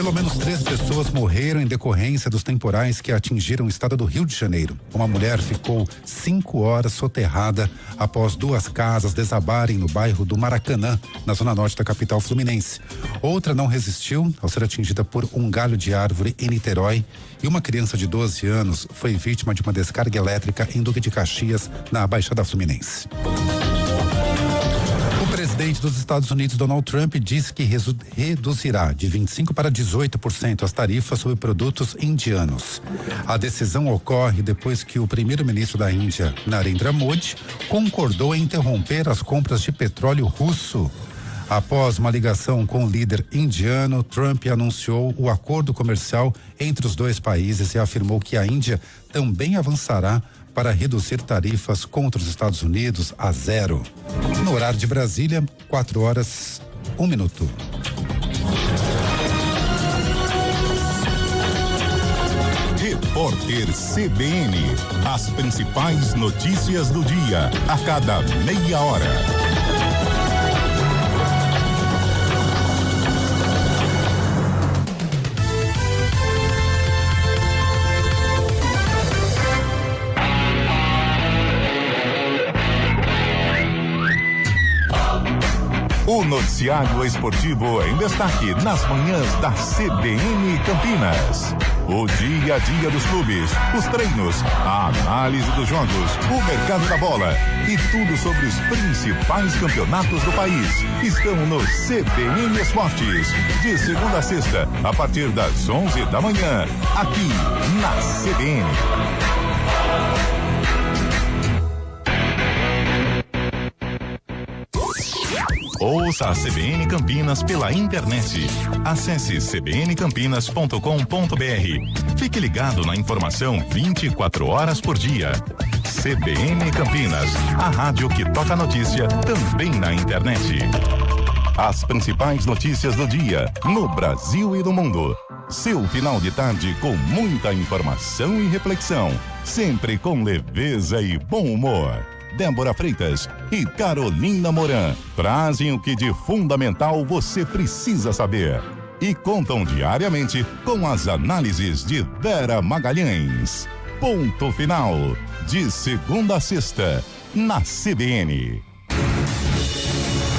Pelo menos 3 pessoas morreram em decorrência dos temporais que atingiram o estado do Rio de Janeiro. Uma mulher ficou 5 horas soterrada após 2 casas desabarem no bairro do Maracanã, na zona norte da capital fluminense. Outra não resistiu ao ser atingida por um galho de árvore em Niterói, e uma criança de 12 anos foi vítima de uma descarga elétrica em Duque de Caxias, na Baixada Fluminense. O presidente dos Estados Unidos, Donald Trump, disse que reduzirá de 25% para 18% as tarifas sobre produtos indianos. A decisão ocorre depois que o primeiro-ministro da Índia, Narendra Modi, concordou em interromper as compras de petróleo russo. Após uma ligação com o líder indiano, Trump anunciou o acordo comercial entre os dois países e afirmou que a Índia também avançará para reduzir tarifas contra os Estados Unidos a 0. No horário de Brasília, 4h01. Repórter CBN. As principais notícias do dia, a cada meia hora. O noticiário esportivo em destaque nas manhãs da CBN Campinas. O dia a dia dos clubes, os treinos, a análise dos jogos, o mercado da bola e tudo sobre os principais campeonatos do país estão no CBN Esportes. De segunda a sexta, a partir das 11 da manhã, aqui na CBN. Ouça a CBN Campinas pela internet. Acesse cbncampinas.com.br. Fique ligado na informação 24 horas por dia. CBN Campinas, a rádio que toca notícia também na internet. As principais notícias do dia, no Brasil e no mundo. Seu final de tarde com muita informação e reflexão, sempre com leveza e bom humor. Débora Freitas e Carolina Moran trazem o que de fundamental você precisa saber e contam diariamente com as análises de Vera Magalhães. Ponto final, de segunda a sexta, na CBN.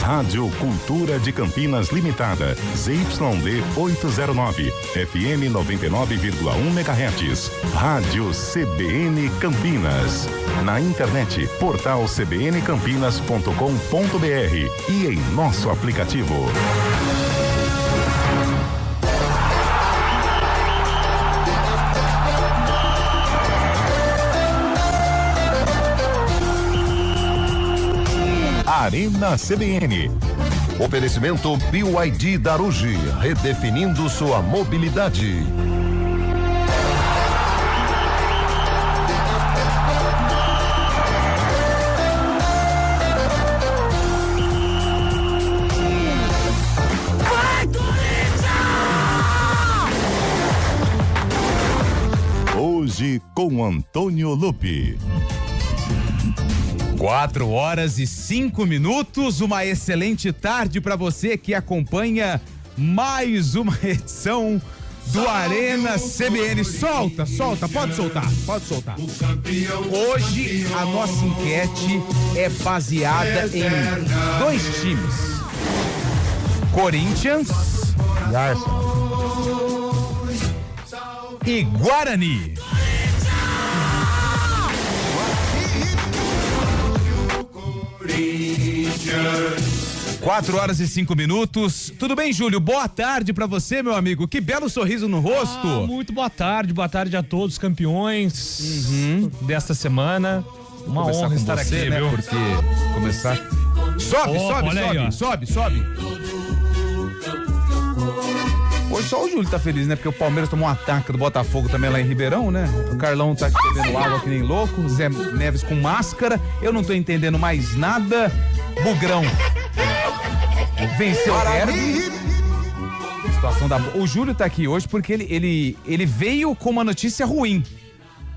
Rádio Cultura de Campinas Limitada, ZYD 809, FM 99,1 MHz. Rádio CBN Campinas. Na internet, portal cbncampinas.com.br e em nosso aplicativo. Arena CBN. Oferecimento BYD Darugi, redefinindo sua mobilidade. Hoje com Antônio Lupi. 4h05, uma excelente tarde para você que acompanha mais uma edição do Arena CBN. Solta, pode soltar. Hoje a nossa enquete é baseada em 2 times: Corinthians e Guarani. 4h05. Tudo bem, Júlio? Boa tarde pra você, meu amigo. Que belo sorriso no rosto. Muito boa tarde a todos os campeões desta semana. Uma honra estar você, aqui, né? viu? Porque começar. Sobe. Hoje só o Júlio tá feliz, né? Porque o Palmeiras tomou um ataque do Botafogo também lá em Ribeirão, né? O Carlão tá bebendo água que nem louco, o Zé Neves com máscara, eu não tô entendendo mais nada. Bugrão venceu o derby. Situação da... O Júlio tá aqui hoje porque ele veio com uma notícia ruim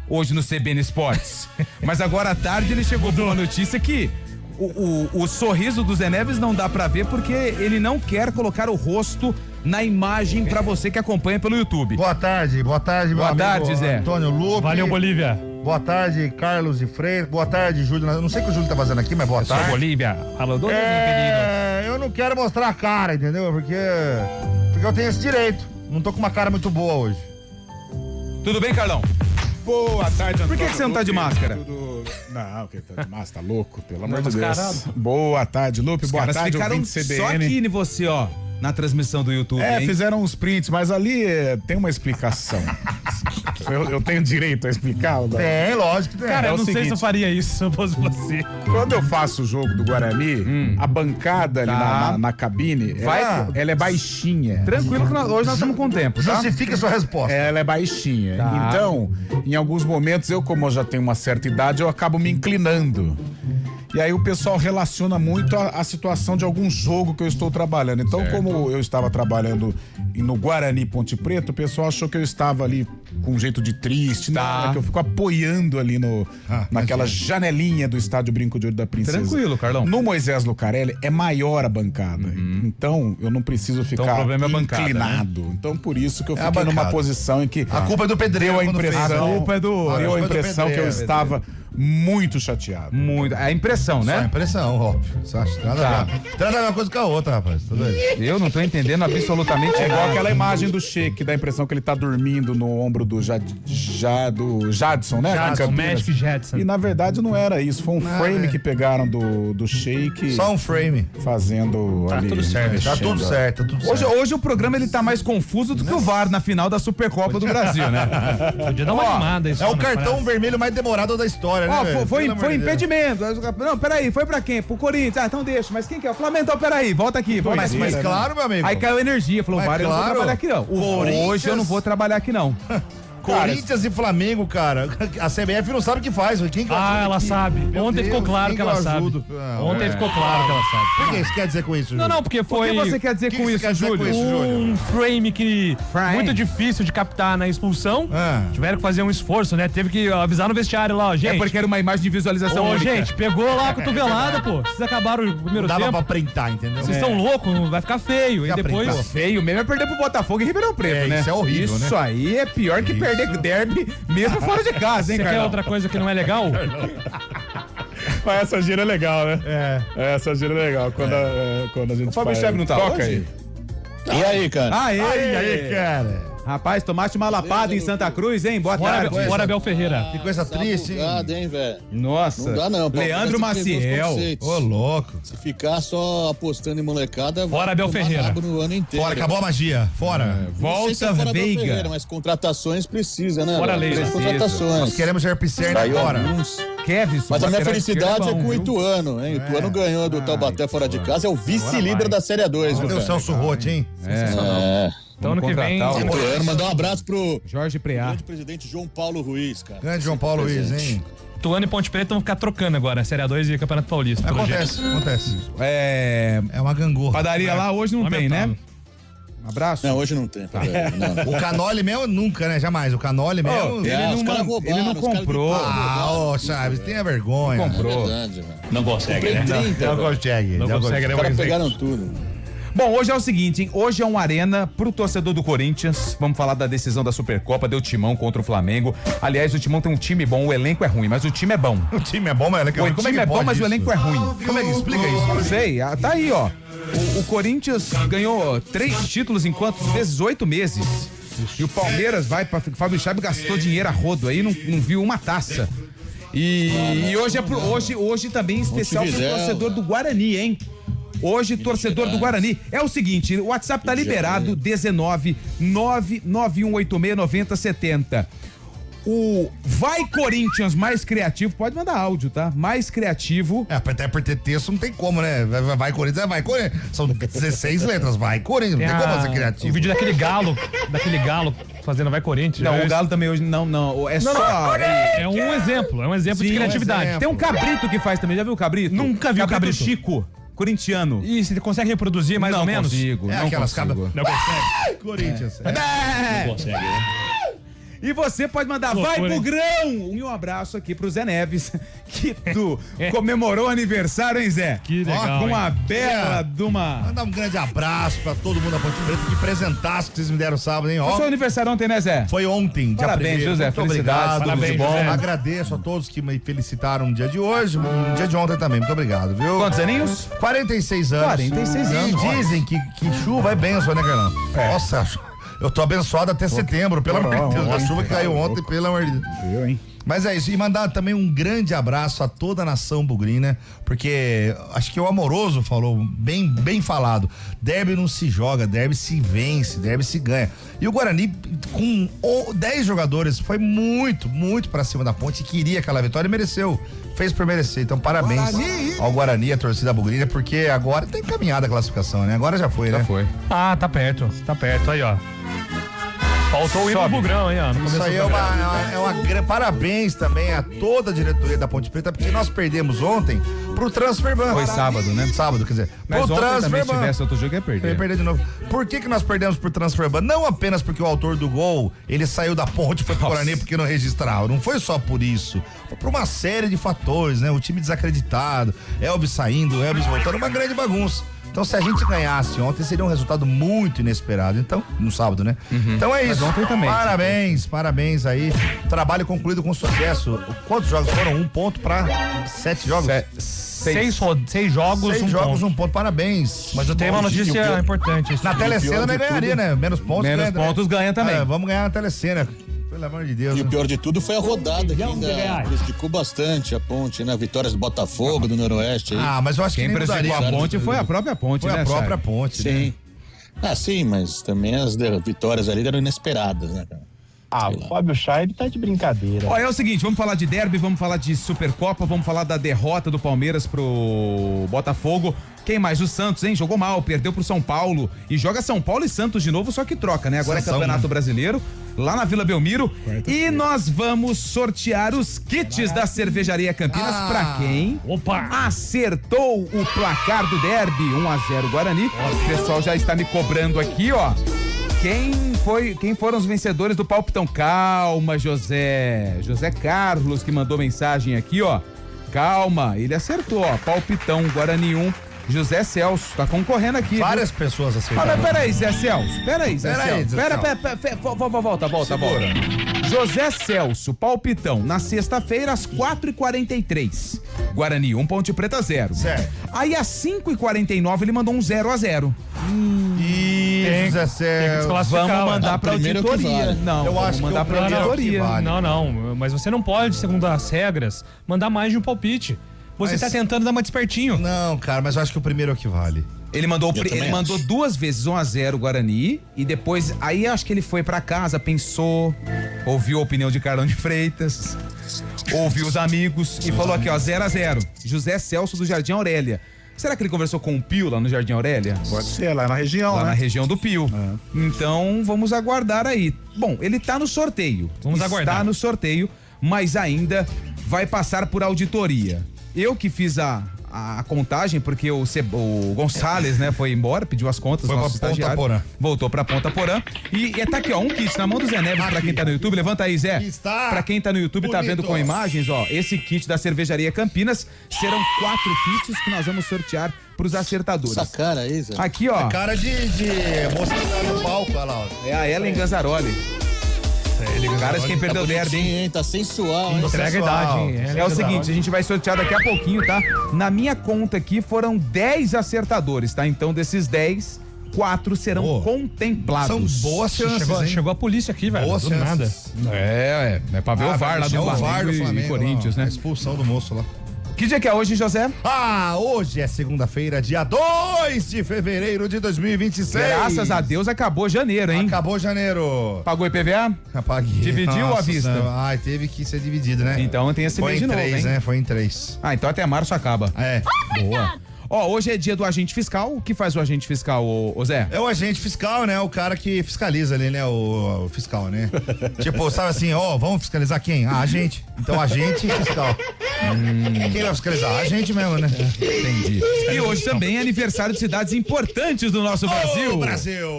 hoje no CBN Esportes. Mas agora à tarde ele chegou com uma notícia que o sorriso do Zé Neves não dá pra ver porque ele não quer colocar o rosto na imagem pra você que acompanha pelo YouTube. Boa tarde, meu Boa tarde, amigo Zé. Antônio Lupe. Valeu, Bolívia. Boa tarde, Carlos de Freire. Boa tarde, Júlio. Eu não sei o que o Júlio tá fazendo aqui, mas boa Sou tarde. Bolívia. Alô, dono Eu não quero mostrar a cara, entendeu? Porque eu tenho esse direito. Não tô com uma cara muito boa hoje. Tudo bem, Carlão? Boa tarde, Antônio. Por que você não tá de Lupe? máscara? Não, que tá de máscara, tá louco, pelo amor de mascarado. Deus. Boa tarde, Lupe. Os Boa caras tarde, ficaram ouvinte só CBN. aqui em você, ó, na transmissão do YouTube, hein? Fizeram uns prints, mas ali tem uma explicação. eu tenho direito a explicar? Ou não? Tem, lógico que tem. Cara, É eu o não sei se eu seguinte. faria isso se eu fosse você. Quando eu faço o jogo do Guarani, a bancada ali Tá. na cabine, ela é baixinha. Tranquilo que hoje nós estamos com tempo, tá? Justifica a sua resposta. Ela é baixinha. Tá. Então, em alguns momentos, como eu já tenho uma certa idade, eu acabo me inclinando. E aí o pessoal relaciona muito a situação de algum jogo que eu estou trabalhando. Então, como eu estava trabalhando no Guarani Ponte Preta, o pessoal achou que eu estava ali com um jeito de triste, Tá. né? É que eu fico apoiando ali naquela janelinha do estádio Brinco de Ouro da Princesa. Tranquilo, Carlão. No Moisés Lucarelli é maior a bancada. Então, eu não preciso ficar o problema é a bancada, inclinado. Então, por isso que eu É a fiquei numa bancada. posição em que A culpa é do pedreiro. deu a quando fez. impressão, A culpa é do- deu a culpa é do impressão que eu pedreiro. estava muito chateado. Muito. É a impressão, Só a né? impressão, óbvio. Você acha que nada a ver. Nada a ver uma coisa com a outra, rapaz. Tudo bem. Eu não tô entendendo absolutamente É igual nada. aquela imagem do Sheik, que dá a impressão que ele tá dormindo no ombro do Jadson, né? Jadson, Aqui em O Campinas. Magic Jetson. E na verdade não era isso, foi um frame é. que pegaram do Sheik Só um frame. fazendo Tá ali. tudo certo. Tá tudo certo, tá tudo Hoje, certo. hoje o programa ele tá mais confuso do que o VAR na final da Supercopa do Brasil, né? Podia dar uma animada isso. É o na cartão frase. vermelho mais demorado da história, né? Ó, velho? foi Pelo amor de Deus. impedimento. Não, peraí, foi pra quem? Pro Corinthians. Ah, então deixa. Mas quem que é? O Flamengo, então peraí, volta aqui. Volta Mas aqui. claro, meu amigo. Aí caiu energia, falou, Mas VAR, eu não vou claro. trabalhar aqui não. Corinthians- Hoje eu não vou trabalhar aqui não. Corinthians e Flamengo, cara. A CBF não sabe o que faz. Quem que Ah, ajuda ela aqui? sabe. Meu Ontem Deus, ficou claro quem que ela eu sabe. ajudo? Não, Ontem ficou claro que ela sabe. Por que você quer dizer com isso, Não, Júlio? não, porque O que foi você quer dizer que com você isso, quer dizer com Júlio? isso? um frame que Frame. muito difícil de captar na expulsão. Ah. Tiveram que fazer um esforço, né? Teve que avisar no vestiário lá, ó, gente. É porque era uma imagem de visualização Ô, única. gente, pegou lá a cotovelada, pô. Vocês acabaram o primeiro Dava tempo. pra printar, entendeu? Vocês estão loucos, vai ficar feio. Fica E depois. printado. Feio mesmo é perder pro Botafogo e Ribeirão Preto, É, né? isso é horrível, Isso né? aí é pior que perder derby mesmo fora de casa, hein, Você quer Carlão? outra coisa que não é legal? Mas essa gira é legal, né? Essa gira é legal. Quando a gente O Fábio faz. Chave não tá Toca hoje? aí. E aí, cara? Aê! Aí, cara. Rapaz, tomaste uma lapada em Santa Cruz, hein? Boa Bora, tarde. bora Abel Ferreira. Que coisa triste, hein? Bugado, hein, velho? Nossa. Não dá, não. Leandro Palmeiras tem que ter dois Maciel. conceitos. Ô, louco. Se ficar só apostando em molecada, Fora vai Abel tomar Ferreira. rabo no ano inteiro. Fora, acabou a magia. Fora. Não sei se Volta é fora Abel Veiga. Ferreira, mas contratações precisa, né? Fora velho? Leila. Precisa de Precisa. contratações. Nós queremos Jair Pisserni Saiu agora. alguns. Kevin, Mas a minha felicidade é bom, com o viu? Ituano, hein? O Ituano ganhou do Taubaté fora de casa, é o vice-líder da Série A2, viu, Cadê o cara? Celso Roth, hein? É. Então ano que vem. contratar o Ituano, mandar um abraço pro Jorge Preá. grande presidente João Paulo Ruiz, cara. Grande João Paulo Luiz, hein? Tuano e Ponte Preta vão ficar trocando agora, Série A2 e Campeonato Paulista. pelo jeito. Acontece. É. É uma gangorra. Padaria lá hoje não tem, né? Lamentável. Um abraço. Não, hoje não tem. Tá velho, não. O Canoli mesmo nunca, né? Jamais. O Canoli mesmo. Ele É, não os caras man- roubaram, ele não os caras comprou. Ah, ô, Chaves, tenha vergonha. Comprou. É verdade, velho. Não consegue, né? Comprei 30, Não velho. consegue. Não consegue, né? Os caras Moisés? pegaram tudo. Bom, hoje é o seguinte, hein? Hoje é um arena pro torcedor do Corinthians. Vamos falar da decisão da Supercopa, deu Timão contra o Flamengo. Aliás, o Timão tem um time bom, o elenco é ruim, mas o time é bom. O time é bom, mas O time é bom, mas o elenco é ruim. Como é que explica isso? Não sei, tá aí, ó. O Corinthians ganhou 3 títulos em quantos vezes? 8 meses. E o Palmeiras vai pra... Fábio Chave gastou dinheiro a rodo aí, não viu uma taça. E hoje é hoje também especial pro Montevidéu. torcedor do Guarani, hein? Hoje, torcedor do Guarani. É o seguinte, o WhatsApp tá liberado, 19 99186 9070. O Vai Corinthians mais criativo, pode mandar áudio, tá? Mais criativo. É, até por ter texto não tem como, né? Vai Corinthians, vai Corinthians. São 16 letras, vai Corinthians. Não tem como ser O criativo. vídeo daquele galo fazendo Vai Corinthians. Não, É o Galo também hoje não. É só. É um exemplo de Sim, criatividade. exemplo. Tem um cabrito que faz também, já viu o cabrito? Nunca vi o cabrito. Chico, corintiano. E você consegue reproduzir mais não ou menos? Consigo, É não aquelas consigo. Não consegue. Corinthians. É. Consegue, né? E você pode mandar vai pro grão! Um abraço aqui pro Zé Neves, que tu comemorou o aniversário, hein, Zé? Que legal, Com uma hein? bela de uma... Mandar um grande abraço pra todo mundo da Ponte Preta, que presentaço que vocês me deram sábado, hein? Foi Ó, seu aniversário ontem, né, Zé? foi ontem, dia Parabéns, 1º. José. Muito Felicidades, obrigado. tudo de bom. José. Agradeço a todos que me felicitaram no dia de hoje, no dia de ontem também. Muito obrigado, viu? Quantos aninhos? 46 anos. 46 anos. E dizem que chuva é benção, né, Carlão? Nossa, eu tô abençoado até setembro, pelo amor de Deus. A chuva que caiu ontem, pelo amor de Deus. Eu, hein? Mas é isso, e mandar também um grande abraço a toda a nação bugrina, porque acho que o Amoroso falou, bem falado, derby não se joga, derby se vence, derby se ganha. E o Guarani, com 10 jogadores, foi muito pra cima da Ponte, queria aquela vitória e mereceu, fez por merecer. Então parabéns ao Guarani, a torcida bugrina, porque agora tem caminhada a classificação, né? Agora já foi, né? Já foi. Ah, tá perto, aí, ó. Faltou o hino do Bugrão, hein, ó. No começo Isso aí do é uma parabéns também a toda a diretoria da Ponte Preta, porque nós perdemos ontem pro Transferban. Foi sábado, né? Sábado, quer dizer. Mas pro ontem também, se Transferban. tivesse outro jogo, ia Eu ia perder. perder de novo. Por que nós perdemos por Transferban? Não apenas porque o autor do gol, ele saiu da Ponte e foi pro Guarani porque não registrava. Não foi só por isso. Foi por uma série de fatores, né? O time desacreditado, Elvis saindo, Elvis voltando, uma grande bagunça. Então, se a gente ganhasse ontem, seria um resultado muito inesperado. Então, no sábado, né? Então é isso. Mas ontem também. Parabéns aí. Trabalho concluído com sucesso. Quantos jogos foram? 1 ponto pra 7 jogos? 6 jogos, 6 um jogos, ponto. 1 ponto. Parabéns. Mas eu tenho uma notícia importante. Na telecena nós ganharia, né? Menos pontos. Menos ganha, pontos ganha também. Vamos ganhar na telecena. Pelo amor de Deus. E o né? pior de tudo foi a rodada que ainda prejudicou bastante a Ponte, né? Vitórias do Botafogo, do Noroeste aí. Ah, mas eu acho que Quem nem prejudicou mudaria. a Ponte foi a própria Ponte, Foi né, a própria Chay? Ponte. Sim. Né? Ah, sim, mas também as vitórias ali eram inesperadas, né, cara? Ah, o Fábio Scheib tá de brincadeira. Ó, é o seguinte, vamos falar de derby, vamos falar de Supercopa, vamos falar da derrota do Palmeiras pro Botafogo. Quem mais? O Santos, hein? Jogou mal, perdeu pro São Paulo e joga São Paulo e Santos de novo, só que troca, né? Agora Sansão, é Campeonato né? Brasileiro, lá na Vila Belmiro. E nós vamos sortear os kits da Cervejaria Campinas pra quem acertou o placar do derby, 1-0 Guarani. O pessoal já está me cobrando aqui, ó. Quem foram os vencedores do palpitão? Calma, José Carlos que mandou mensagem aqui, ó. Calma, ele acertou, ó. Palpitão, Guarani 1, José Celso, tá concorrendo aqui. Várias pessoas Ah, acertaram. mas peraí, Zé Celso. Peraí, Zé Peraí, Celso. Zé Volta. José Celso, palpitão, na sexta-feira, às 4h43. Guarani 1, Ponte Preta 0. Certo. Aí, às 5h49, ele mandou um 0-0. Isso, Zé Celso. desclassificar, Vamos ué. mandar pra primeiro que auditoria. vale. Não, Eu vamos acho que mandar o pra primeiro auditoria. que vale. Não, mas você não pode, segundo as regras, mandar mais de um palpite. Você Mas- tá tentando dar uma despertinho. Não, cara, mas eu acho que o primeiro é o que vale. Ele mandou, Eu também ele mandou acho. 2 vezes 1-0 Guarani e depois, aí acho que ele foi pra casa, pensou, ouviu a opinião de Carlão de Freitas, ouviu os amigos e falou aqui, ó, 0-0. José Celso do Jardim Aurélia. Será que ele conversou com o Pio lá no Jardim Aurélia? Pode ser, lá na região, Lá né? na região do Pio. Então, vamos aguardar aí. Bom, ele tá no sorteio. Vamos aguardar. Está no sorteio, mas ainda vai passar por auditoria. Eu que fiz a contagem, porque o Gonçalves, né, foi embora, pediu as contas, Foi nosso pra Ponta estagiário. Porã. Voltou pra Ponta Porã. E tá aqui, ó, um kit na mão do Zé Neves pra quem tá no YouTube. Levanta aí, Zé. Aqui está. Pra quem tá no YouTube, tá vendo Bonito. com imagens, ó, esse kit da Cervejaria Campinas. Serão 4 kits que nós vamos sortear pros acertadores. Essa cara aí, Zé. Aqui, ó, Cara de moça que tá no palco, olha lá. Ó. é a Ellen Ganzaroli. Caras, quem perdeu o derby, hein? Bonitinho, hein? Tá sensual, hein? Entrega a idade, hein? É o seguinte, a gente vai sortear daqui a pouquinho, tá? Na minha conta aqui foram 10 acertadores, tá? Então desses 10, 4 serão Boa. contemplados. São boas chances, hein? Chegou a polícia aqui, velho. Boas Do nada. chances. É pra ver o VAR lá do É o VAR Flamengo do e Flamengo, Corinthians, ó, né? A expulsão do moço lá. Que dia que é hoje, José? Ah, hoje é segunda-feira, dia 2 de fevereiro de 2026. Graças a Deus acabou janeiro, hein? Acabou janeiro. Pagou IPVA? Apaguei. Dividiu ou à Nossa vista? Senhora. Ai, teve que ser dividido, né? Então tem esse Foi mês em de novo, 3, hein? né? Foi em 3. Ah, então até março acaba. É. Boa. Ó, hoje é dia do agente fiscal. O que faz o agente fiscal, ô Zé? É o agente fiscal, né? O cara que fiscaliza ali, né? O fiscal, né? Tipo, sabe assim, ó, vamos fiscalizar quem? Ah, a gente. Então, agente fiscal. Quem vai fiscalizar? A gente mesmo, né? Entendi. E hoje também é aniversário de cidades importantes do nosso Brasil. Ô, Brasil!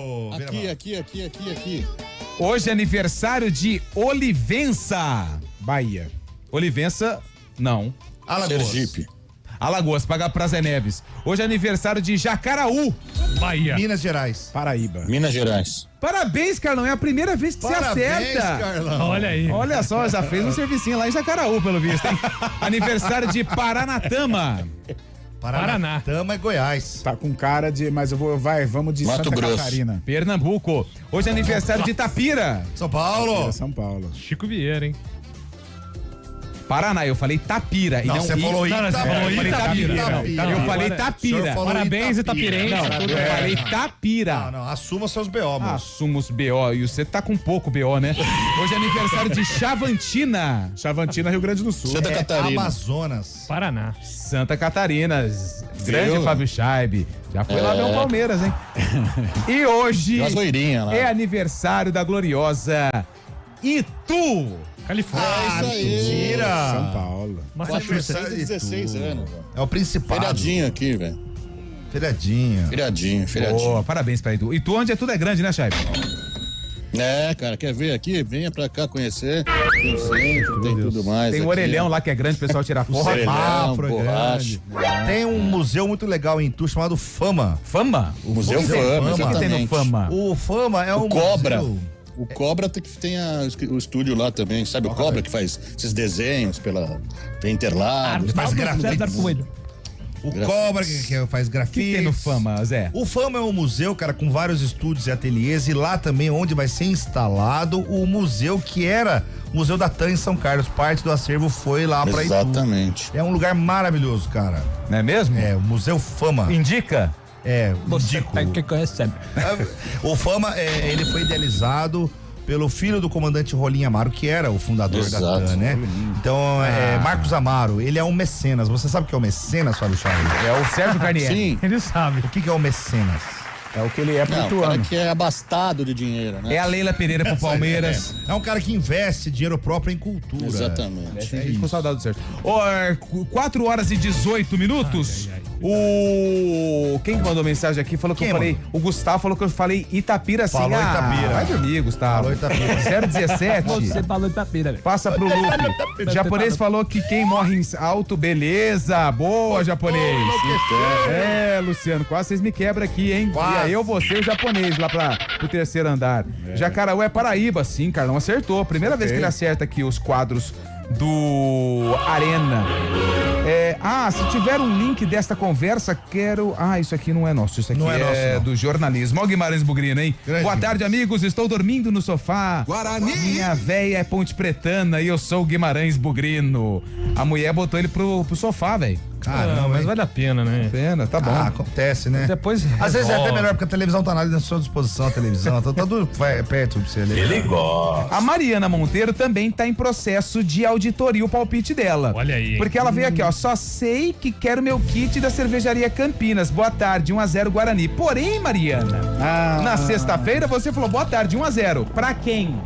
Aqui. Hoje é aniversário de Olivença, Bahia. Olivença, não. Alagoas. Sergipe. Alagoas, paga pra Zé Neves. Hoje é aniversário de Jacaraú, Bahia. Minas Gerais. Paraíba. Minas Gerais. Parabéns, Carlão, é a primeira vez que Parabéns, você acerta. Carlão. Olha aí. Olha só, já fez um servicinho lá em Jacaraú, pelo visto, hein? Aniversário de Paranatama. Paraná. Tama é Goiás. Tá com cara de, mas vamos de Mato Santa Grosso. Catarina. Pernambuco. Hoje é aniversário de Itapira. São Paulo. São Paulo. Chico Vieira, hein? Paraná, eu falei Tapira. Não, e não você falou Não, você falou Eu falei Itapira. Tapira. Eu falei Agora, Tapira. senhor falou Parabéns, Itapira. Itapirense. Não, Tudo eu bem. falei Tapira. Não, assuma seus BO, moço. Assumo os BO. E você tá com pouco BO, né? Hoje é aniversário de Chavantina. Chavantina, Rio Grande do Sul. Santa Catarina. Amazonas. Paraná. Santa Catarina. Grande Viu? Fábio Scheibe. Já foi lá ver o Palmeiras, hein? E hoje Uma zoeirinha lá. é aniversário da gloriosa Itu. Califórnia. Isso aí. Mentira. São Paulo. Massachusetts. 416 anos, velho. É o principal. Feriadinho aqui, velho. Feriadinha. Feriadinho. Boa, parabéns pra Itu. Itu onde é tudo é grande, né, Scheibe? É, cara, quer ver aqui? Venha pra cá conhecer. Tem centro, tem tudo mais. Tem um aqui. orelhão lá que é grande, o pessoal tira foto. Orelhão, Semáforo é borracha. grande. Tem um museu muito legal em Itu chamado Fama. Fama? Museu Museu Fama, Fama. O que tem no exatamente. Fama? O Fama é um Cobra. museu. O Cobra tem o estúdio lá também. Sabe o Cobra que faz esses desenhos tem Interlagos. Faz grafite. O Cobra que faz O grafite. que tem no Fama, Zé? O Fama é um museu, cara, com vários estúdios e ateliês, e lá também onde vai ser instalado o museu que era o Museu da TAM em São Carlos. Parte do acervo foi lá pra Itu. Exatamente. É um lugar maravilhoso, cara. Não é mesmo? É, o Museu Fama. Indica? É, Você indico. tem que conhecer. O Fama, ele foi idealizado pelo filho do comandante Rolim Amaro, que era o fundador da Exato. TAM, né? Então, Marcos Amaro, ele é um mecenas. Você sabe o que é o mecenas, Fábio Charles? É o Sérgio Carnier. Sim. Ele sabe. O que é o mecenas? É o que ele é pro Não, o cara Ituano. que é abastado de dinheiro, né? É a Leila Pereira pro Palmeiras. É um cara que investe dinheiro próprio em cultura. Exatamente. Tem gente com saudade do Sérgio. 4 horas e 18 minutos. Quem que mandou mensagem aqui falou que Quem eu falei. mandou? O Gustavo falou que eu falei Itapira assim. Falou Itapira. Vai dormir, Gustavo. Falou Itapira. 017. Você falou Itapira, velho. Passa pro Lupe. Japonês falou que quem morre em alto, beleza. Boa, japonês. Luciano, quase vocês me quebram aqui, hein? Quase. E aí eu vou ser o japonês lá pro terceiro andar. Jacaraú é Paraíba, sim, Carlão acertou. Primeira vez que ele acerta aqui os quadros do Arena. Se tiver um link desta conversa, quero... isso aqui não é nosso, isso aqui Não é nosso, não. do jornalismo. Ó o Guimarães Bugrino, hein? Grande Boa tarde, amigos, estou dormindo no sofá. Guarani! Minha véia é Ponte Pretana e eu sou o Guimarães Bugrino. A mulher botou ele pro sofá, velho. Caramba, mas hein? vale a pena, né? Pena, tá bom. Acontece, né? Depois Às vezes é até resolve. melhor porque a televisão tá na sua disposição, a televisão. Tá tudo perto pra você ler. A Mariana Monteiro também tá em processo de auditoria, o palpite dela. Olha aí, hein? Porque ela veio aqui, ó. Só sei que quero meu kit da cervejaria Campinas. Boa tarde, 1-0 Guarani. Porém, Mariana, na sexta-feira você falou boa tarde, 1-0. Pra quem?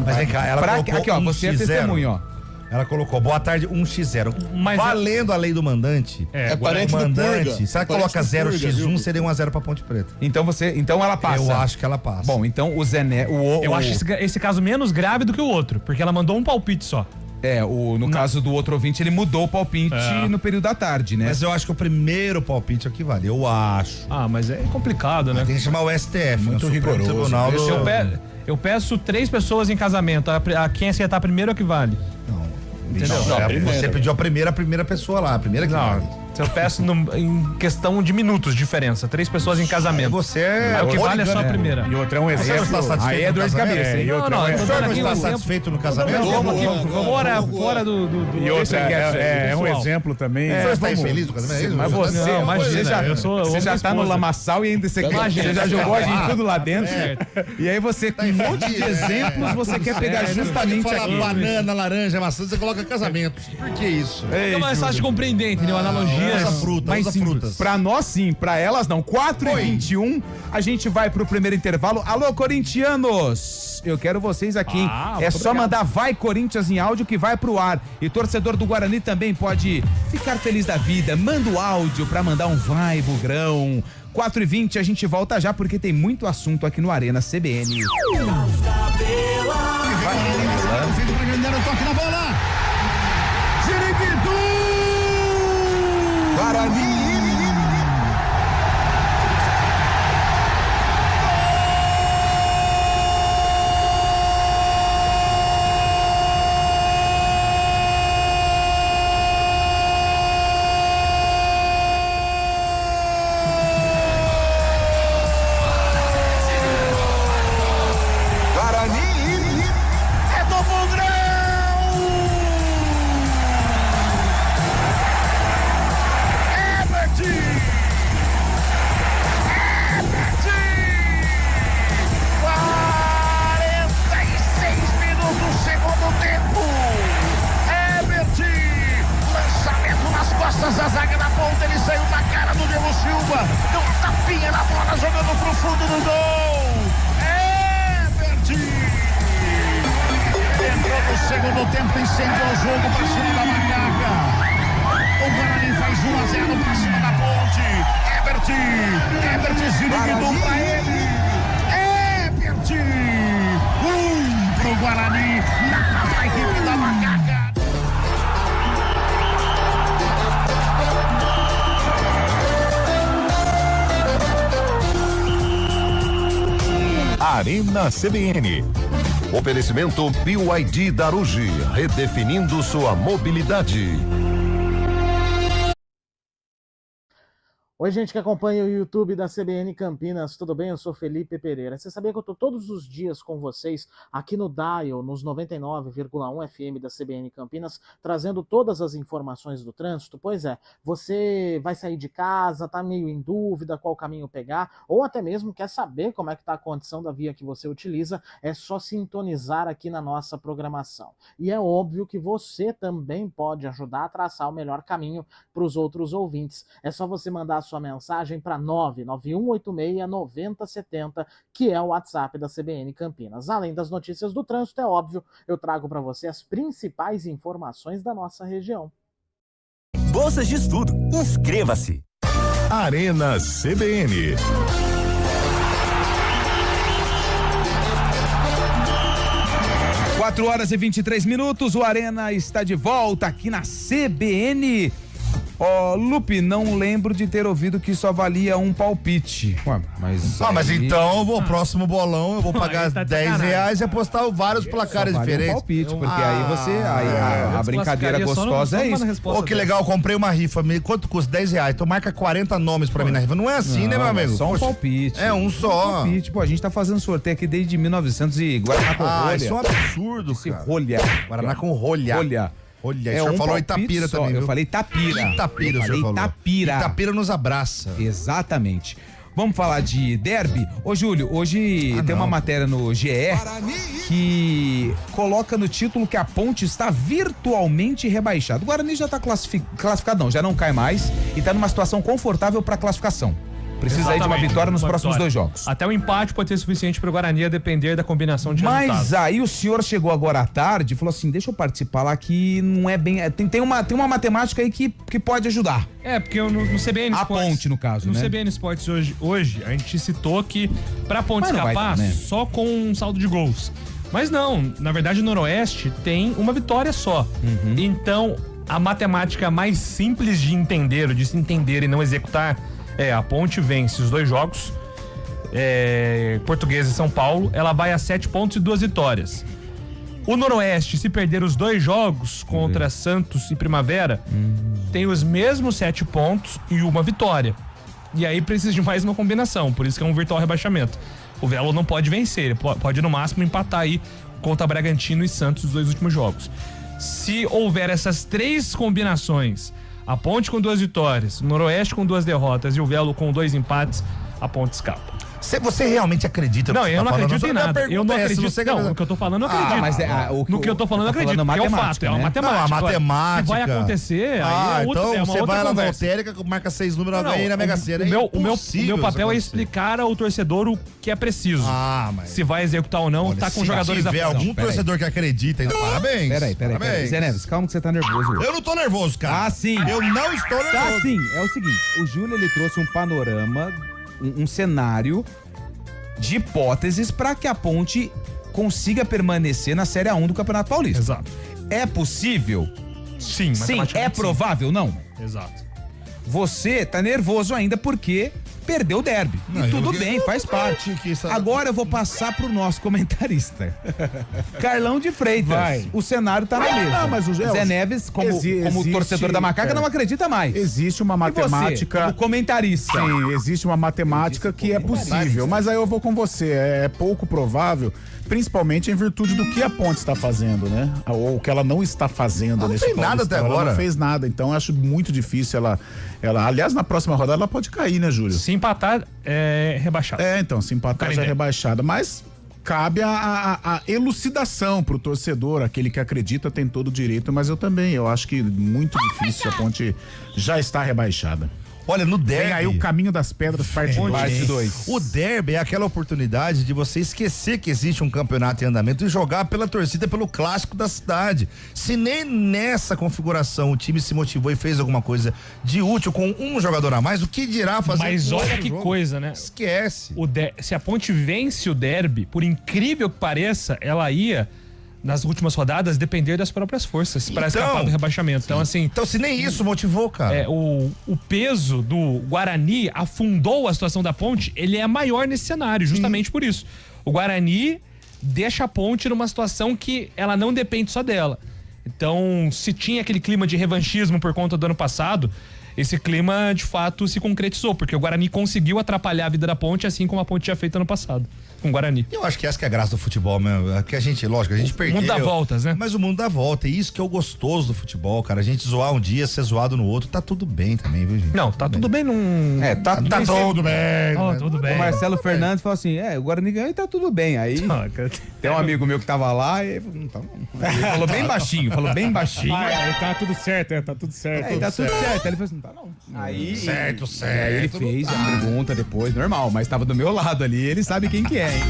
Mas vem cá, ela colocou Aqui, ó, você é 1x0. testemunho, ó. Ela colocou boa tarde 1x0. Mas Valendo a lei do mandante. É parente O do mandante, Purga. se ela Parente coloca do Purga, 0x1, viu? seria 1x0 pra Ponte Preta. Então ela passa. Eu acho que ela passa. Bom, então o Zené. Eu acho esse caso menos grave do que o outro, porque ela mandou um palpite só. No caso do outro ouvinte, ele mudou o palpite no período da tarde, né? Mas eu acho que o primeiro palpite é o que vale. Eu acho. Mas é complicado, né? Tem que chamar o STF, Muito o Supremo rigoroso. Tribunal do... Eu peço 3 pessoas em casamento. A quem acertar primeiro é o que vale. Entendeu? Não, primeiro. Você pediu a primeira pessoa lá, a primeira que vale. Eu peço em questão de minutos de diferença. 3 pessoas em casamento. Você é... O que vale é só a primeira. E outra é um Você não está exemplo. satisfeito Aí é no dor de casamento? cabeça, hein? E outra Não, é eu um tô O dando senhor não aqui está um exemplo. satisfeito no casamento? Vamos aqui, Vamos, fora do E outra esse é um pessoal. exemplo também. O senhor está infeliz no casamento? Mas Você você, Não, imagina, já, eu sou você já minha tá no esposa. lamaçal e ainda você Imagina. já jogou a gente tudo lá dentro. E aí você, com um infeliz, monte de exemplos, você quer pegar Você justamente fala aqui. banana, laranja, maçã, você coloca casamento. Por que isso? É mais fácil de compreender, entendeu? Analogias. Usa fruta, mais usa simples. frutas. Pra nós sim, pra elas não. 4h21, a gente vai pro primeiro intervalo. Alô, corintianos! Eu quero vocês aqui, hein? É só mandar Vai Corinthians em áudio que vai pro ar. E torcedor do Guarani também pode ficar feliz da vida. Manda o áudio pra mandar um vai, Bugrão. 4h20, a gente volta já porque tem muito assunto aqui no Arena CBN. deram toque na bola. Ziriguidu! Guarani! A zaga na ponta, ele saiu na cara do Diego Silva, deu uma tapinha na bola, jogando pro fundo do gol. Everton entrou no segundo tempo, incendiou o jogo pra cima da Macaca. O Guarani faz 1-0 pra cima da Ponte. Everton Ziriguidu pra ele. Everton, pro Guarani, na equipe da Macaca. Arena CBN. Oferecimento BYD Darugi, redefinindo sua mobilidade. Oi, gente que acompanha o YouTube da CBN Campinas, tudo bem? Eu sou Felipe Pereira. Você sabia que eu tô todos os dias com vocês aqui no Dial, nos 99,1 FM da CBN Campinas, trazendo todas as informações do trânsito? Pois é, você vai sair de casa, tá meio em dúvida qual caminho pegar, ou até mesmo quer saber como é que tá a condição da via que você utiliza, é só sintonizar aqui na nossa programação. E é óbvio que você também pode ajudar a traçar o melhor caminho para os outros ouvintes. É só você mandar sua mensagem para 99186-9070, que é o WhatsApp da CBN Campinas. Além das notícias do trânsito, é óbvio, eu trago para você as principais informações da nossa região. Bolsas de Estudo, inscreva-se! Arena CBN. Quatro horas e 23 minutos, o Arena está de volta aqui na CBN. Lupe, não lembro de ter ouvido que isso avalia um palpite. Ué, mas então eu vou, próximo bolão, eu vou pagar R$10 e apostar vários placares diferentes. Um palpite, porque aí você, a brincadeira gostosa é isso. Que legal, eu comprei uma rifa, quanto custa? R$10, então marca 40 nomes pra mim na rifa. Não é assim, né, meu amigo? É só um palpite. É um só. Palpite. Pô, a gente tá fazendo sorteio aqui desde 1900 e Guaraná com rolha. Isso é um absurdo, cara. Rolha. Guaraná com rolha. Olha, o senhor falou Itapira também, viu? Eu falei Itapira. Itapira, o senhor falou. Itapira nos abraça. Exatamente. Vamos falar de derby? Ô, Júlio, hoje tem uma matéria no GE que coloca no título que a Ponte está virtualmente rebaixada. O Guarani já está classificado, não, já não cai mais e está numa situação confortável para classificação. Precisa aí de uma vitória nos próximos 2 jogos. Até o empate pode ser suficiente para o Guarani, a depender da combinação de resultados. Mas aí o senhor chegou agora à tarde e falou assim, deixa eu participar lá que não é bem... Tem uma matemática aí que pode ajudar. Porque no CBN Sports... A Ponte, no caso, né? No CBN Sports hoje, a gente citou que pra Ponte escapar, só com um saldo de gols. Mas não, na verdade o Noroeste tem uma vitória só. Então, a matemática mais simples de entender, de se entender e não executar... a Ponte vence os 2 jogos, Portuguesa e São Paulo, ela vai a 7 pontos e 2 vitórias. O Noroeste, se perder os 2 jogos contra Santos e Primavera, tem os mesmos 7 pontos e 1 vitória. E aí precisa de mais uma combinação, por isso que é um virtual rebaixamento. O Velo não pode vencer, ele pode no máximo empatar aí contra Bragantino e Santos os 2 últimos jogos. Se houver essas 3 combinações, a Ponte com 2 vitórias, o Noroeste com 2 derrotas e o Velo com 2 empates, a Ponte escapa. Você realmente acredita? Não, eu não acredito em nada. Eu não acredito. Não, no que eu tô falando, eu acredito. No que eu tô falando, eu acredito. É o fato, é uma matemática. Não, a matemática. Se vai acontecer, aí é então você vai lá na conversa. lotérica, marca 6 números, ganha na Mega Sena. O meu papel é explicar ao torcedor o que é preciso. Mas... Se vai executar ou não, tá com jogadores da Se tiver algum torcedor que acredita, ainda parabéns. Peraí. Zé Neves, calma que você tá nervoso. Eu não tô nervoso, cara. Sim. Eu não estou nervoso. Tá sim. É o seguinte, o Júlio, ele trouxe um panorama, um cenário de hipóteses para que a Ponte consiga permanecer na Série A1 do Campeonato Paulista. Exato. É possível? Sim, Sim. É matematicamente, provável? Não. Exato. Você tá nervoso ainda porque perdeu o derby. Não, E tudo eu- bem, faz parte. Agora eu vou passar pro nosso comentarista. Carlão de Freitas. Vai. O cenário tá na mesa. Não, mas o Zé Neves, como existe- torcedor da Macaca, não acredita mais. Existe uma E matemática. você, como comentarista. Sim, existe uma matemática que é possível, mas aí eu vou com você. É pouco provável, principalmente em virtude do que a Ponte está fazendo, né? Ou o que ela não está fazendo Ela não nesse fez nada Paulistão. até Ela agora. não fez nada, então eu acho muito difícil ela. Aliás, na próxima rodada ela pode cair, né, Júlio? Se empatar, é rebaixado. Então, se empatar já é rebaixada, mas cabe a elucidação pro torcedor, aquele que acredita tem todo o direito, mas eu acho que muito difícil, a Ponte já está rebaixada. Olha, no derby... Vem aí o caminho das pedras, parte 2. O derby é aquela oportunidade de você esquecer que existe um campeonato em andamento e jogar pela torcida, pelo clássico da cidade. Se nem nessa configuração o time se motivou e fez alguma coisa de útil com um jogador a mais, o que dirá fazer Mas com olha outro que jogo? coisa, né? Esquece. Se a Ponte vence o derby, por incrível que pareça, ela ia, nas últimas rodadas, depender das próprias forças para escapar do rebaixamento. Então, assim... Então, se nem isso motivou, cara. O peso do Guarani afundou a situação da Ponte, ele é maior nesse cenário, justamente por isso. O Guarani deixa a Ponte numa situação que ela não depende só dela. Então, se tinha aquele clima de revanchismo por conta do ano passado, esse clima, de fato, se concretizou, porque o Guarani conseguiu atrapalhar a vida da Ponte, assim como a Ponte tinha feito ano passado, com o Guarani. Eu acho que essa que é a graça do futebol mesmo, é que a gente, lógico, a gente perdeu. O mundo dá voltas, né? Mas o mundo dá volta, e isso que é o gostoso do futebol, cara, a gente zoar um dia, ser zoado no outro, tá tudo bem também, viu, gente? Não, tá tudo bem num... Tá tudo bem. Oh, tudo bem. O Marcelo Fernandes falou assim, o Guarani ganhou e tá tudo bem. Aí tem um amigo meu que tava lá e ele falou bem baixinho, Tá tudo certo, tá tudo certo. tá tudo certo. Aí ele falou assim, tá não. Aí, Certo. Aí ele fez a pergunta depois, normal, mas tava do meu lado ali, ele sabe quem que é, hein?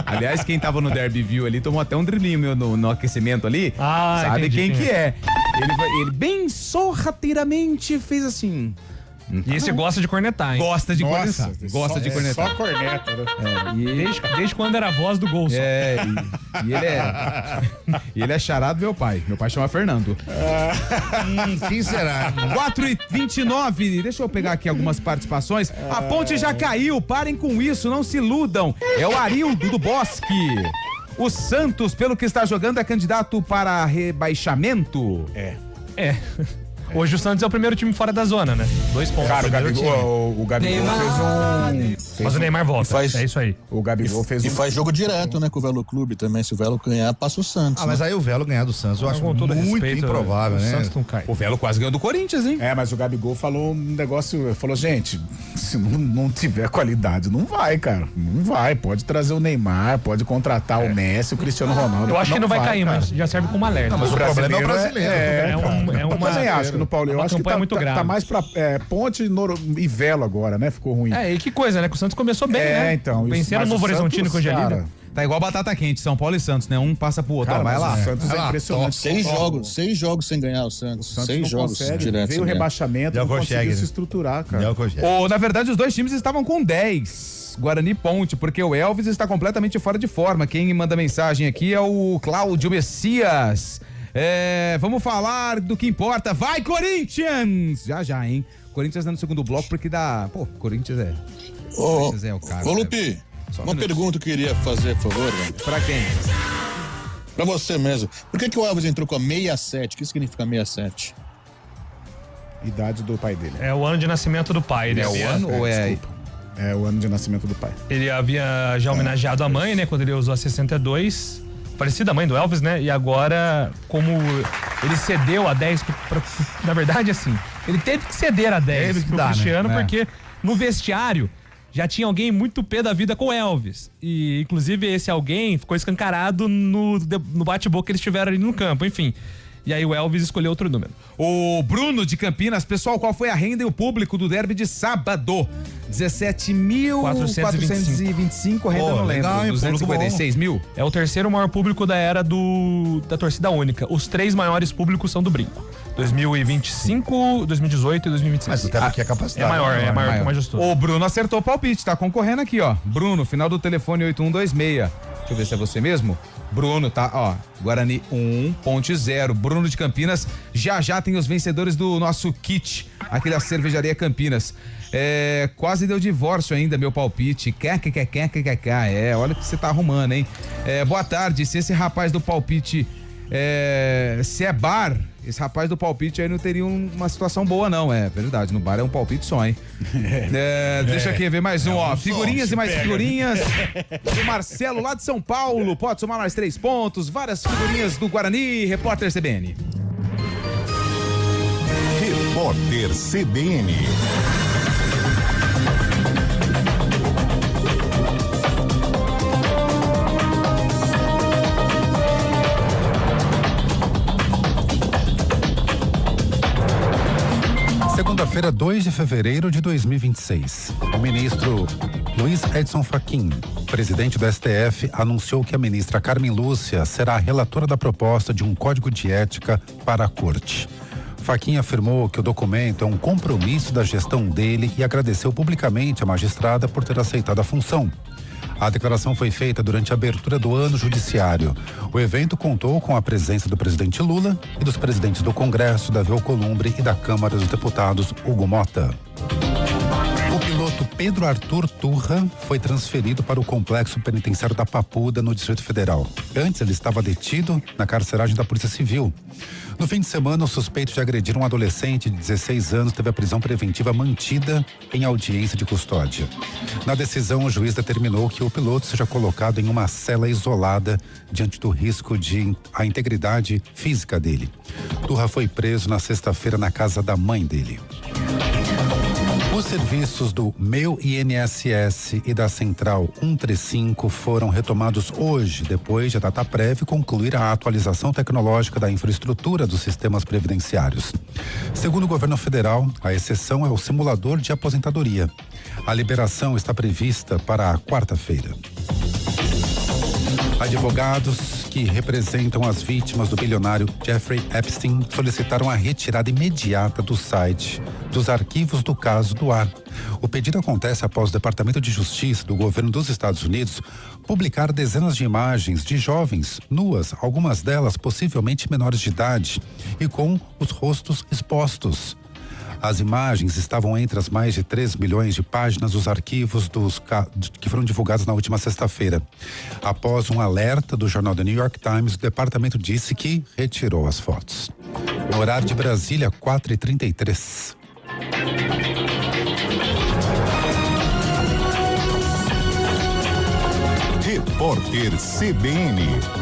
Aliás, quem tava no Derby View ali tomou até um drilinho meu no aquecimento ali, sabe entendi, quem entendi. que é. Ele bem sorrateiramente fez assim... E esse gosta de cornetar, hein? Gosta de cornetar. Gosta de cornetar. Só corneta, né? Desde quando era a voz do gol. Só. E ele é charado meu pai. Meu pai chama Fernando. Quem será? 4h29, deixa eu pegar aqui algumas participações. A Ponte já caiu, parem com isso, não se iludam. É o Arildo do Bosque. O Santos, pelo que está jogando, é candidato para rebaixamento. É. Hoje o Santos é o primeiro time fora da zona, né? 2 pontos. Cara, o Gabigol fez Mas o Neymar volta. faz- É isso aí. O Gabigol fez E faz jogo direto, né, com o Velo Clube também. Se o Velo ganhar, passa o Santos. Mas aí o Velo ganhar do Santos, eu acho Com todo muito respeito, improvável, o né? Santos não cai. O Velo quase ganhou do Corinthians, hein? Mas o Gabigol falou um negócio, falou, gente, se não tiver qualidade, não vai, cara, não vai, pode trazer o Neymar, pode contratar o Messi, o Cristiano Ronaldo. Eu acho que não vai cair, cara. mas já serve como alerta. Mas o problema é o brasileiro. Eu também acho que no Paulo, eu uma acho que campanha muito grave. tá mais pra Ponte e Velo agora, né, ficou ruim. E que coisa, né? Que o Santos começou bem, né? Então. Venceram o Novo Horizontino com o Angelina. Tá igual batata quente, São Paulo e Santos, né? Um passa pro outro, Cara, ó, vai mas lá. O Santos é impressionante. 6 jogos sem ganhar o Santos. O Santos 6 não jogos consegue, direto. veio o sem ganhar. rebaixamento, não conseguiu se estruturar, cara. Na verdade, os dois times estavam com 10. Guarani e Ponte, porque o Elvis está completamente fora de forma. Quem manda mensagem aqui é o Cláudio Messias. Vamos falar do que importa. Vai, Corinthians! Já, hein? Corinthians no segundo bloco, porque dá... Pô, Corinthians é... Corinthians é o cara. Ô, Lupi, uma pergunta que eu queria fazer, por favor, velho. Pra quem? Pra você mesmo. Por que o Elvis entrou com a 67? O que significa 67? Idade do pai dele. É o ano de nascimento do pai. Ele o ano ou é... É o ano de nascimento do pai. Ele havia já homenageado a mãe, né? Quando ele usou a 62. Parecida a mãe do Elvis, né? E agora, como ele cedeu a 10 na verdade, assim, ele teve que ceder a 10 pro Cristiano, né? Porque no vestiário já tinha alguém muito pé da vida com o Elvis. E, inclusive, esse alguém ficou escancarado no bate-boca que eles tiveram ali no campo, enfim. E aí o Elvis escolheu outro número. O Bruno de Campinas, pessoal, qual foi a renda e o público do derby de sábado? 17.425, renda não lembro. 256 mil? É o terceiro maior público da era da torcida única. Os 3 maiores públicos são do Brinco. 2025, 2018 e 2026. Mas até porque a capacidade é maior que o majestoso. O Bruno acertou o palpite, tá concorrendo aqui, ó. Bruno, final do telefone 8126. Deixa eu ver se é você mesmo. Bruno, tá, ó, Guarani 1.0. Bruno de Campinas, já tem os vencedores do nosso kit aqui da Cervejaria Campinas. Quase deu divórcio ainda, meu palpite. Olha o que você tá arrumando, hein? Boa tarde, se esse rapaz do palpite se é bar, esse rapaz do palpite aí não teria uma situação boa, não. É verdade, no bar é um palpite só, hein? Deixa aqui ver mais um, ó. Figurinhas e mais figurinhas do Marcelo lá de São Paulo. Pode somar mais 3 pontos. Várias figurinhas do Guarani. Repórter CBN. Repórter CBN. Segunda-feira, 2 de fevereiro de 2026. O ministro Luiz Edson Fachin, presidente do STF, anunciou que a ministra Carmen Lúcia será a relatora da proposta de um código de ética para a corte. Fachin afirmou que o documento é um compromisso da gestão dele e agradeceu publicamente a magistrada por ter aceitado a função. A declaração foi feita durante a abertura do ano judiciário. O evento contou com a presença do presidente Lula e dos presidentes do Congresso, Davi Alcolumbre, e da Câmara dos Deputados, Hugo Mota. O piloto Pedro Arthur Turra foi transferido para o complexo penitenciário da Papuda, no Distrito Federal. Antes, ele estava detido na carceragem da Polícia Civil. No fim de semana, o suspeito de agredir um adolescente de 16 anos teve a prisão preventiva mantida em audiência de custódia. Na decisão, o juiz determinou que o piloto seja colocado em uma cela isolada diante do risco de a integridade física dele. Turra foi preso na sexta-feira na casa da mãe dele. Os serviços do Meu INSS e da Central 135 foram retomados hoje, depois de a Dataprev concluir a atualização tecnológica da infraestrutura dos sistemas previdenciários. Segundo o governo federal, a exceção é o simulador de aposentadoria. A liberação está prevista para a quarta-feira. Advogados que representam as vítimas do bilionário Jeffrey Epstein solicitaram a retirada imediata do site dos arquivos do caso do ar. O pedido acontece após o Departamento de Justiça do governo dos Estados Unidos publicar dezenas de imagens de jovens nuas, algumas delas possivelmente menores de idade, e com os rostos expostos. As imagens estavam entre as mais de 3 milhões de páginas dos arquivos que foram divulgados na última sexta-feira. Após um alerta do jornal The New York Times, o departamento disse que retirou as fotos. No horário de Brasília, 4h33. Repórter CBN.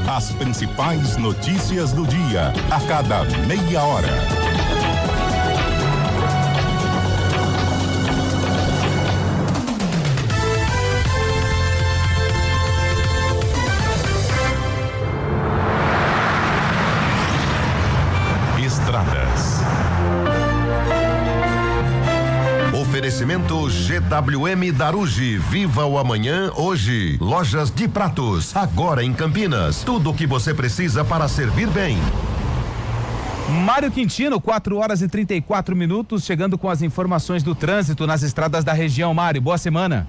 As principais notícias do dia, a cada meia hora. Oferecimento GWM Darugi. Viva o amanhã hoje. Lojas de Pratos, agora em Campinas. Tudo o que você precisa para servir bem. Mário Quintino, 4h34, chegando com as informações do trânsito nas estradas da região. Mário, boa semana.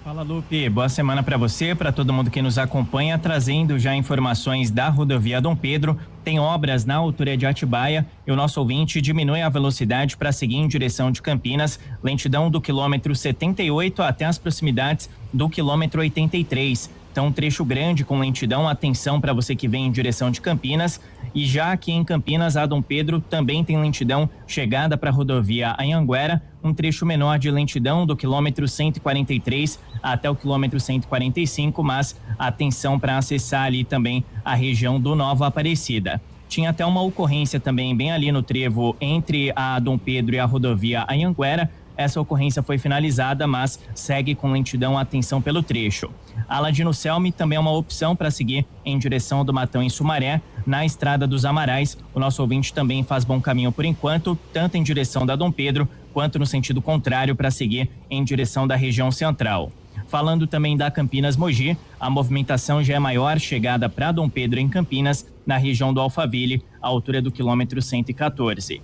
Fala, Lupe, boa semana para você, para todo mundo que nos acompanha, trazendo já informações da rodovia Dom Pedro. Tem obras na altura de Atibaia e o nosso ouvinte diminui a velocidade para seguir em direção de Campinas, lentidão do quilômetro 78 até as proximidades do quilômetro 83. Então, um trecho grande com lentidão, atenção para você que vem em direção de Campinas. E já aqui em Campinas, a Dom Pedro também tem lentidão, chegada para a rodovia Anhanguera, um trecho menor de lentidão do quilômetro 143 até o quilômetro 145, mas atenção para acessar ali também a região do Nova Aparecida. Tinha até uma ocorrência também bem ali no trevo entre a Dom Pedro e a rodovia Anhanguera. Essa ocorrência foi finalizada, mas segue com lentidão, atenção pelo trecho. Aladino Selmi também é uma opção para seguir em direção do Matão em Sumaré, na Estrada dos Amarais. O nosso ouvinte também faz bom caminho por enquanto, tanto em direção da Dom Pedro, quanto no sentido contrário para seguir em direção da região central. Falando também da Campinas Mogi, a movimentação já é maior, chegada para Dom Pedro em Campinas, na região do Alphaville, à altura do quilômetro 114.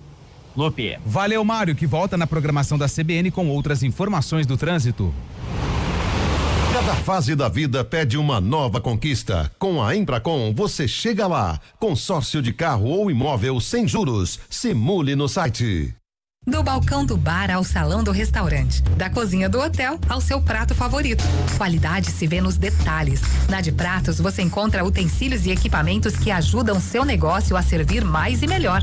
Lupe. Valeu, Mário, que volta na programação da CBN com outras informações do trânsito. Cada fase da vida pede uma nova conquista. Com a Embracon, você chega lá. Consórcio de carro ou imóvel sem juros. Simule no site. Do balcão do bar ao salão do restaurante, da cozinha do hotel ao seu prato favorito. Qualidade se vê nos detalhes. Na De Pratos você encontra utensílios e equipamentos que ajudam seu negócio a servir mais e melhor.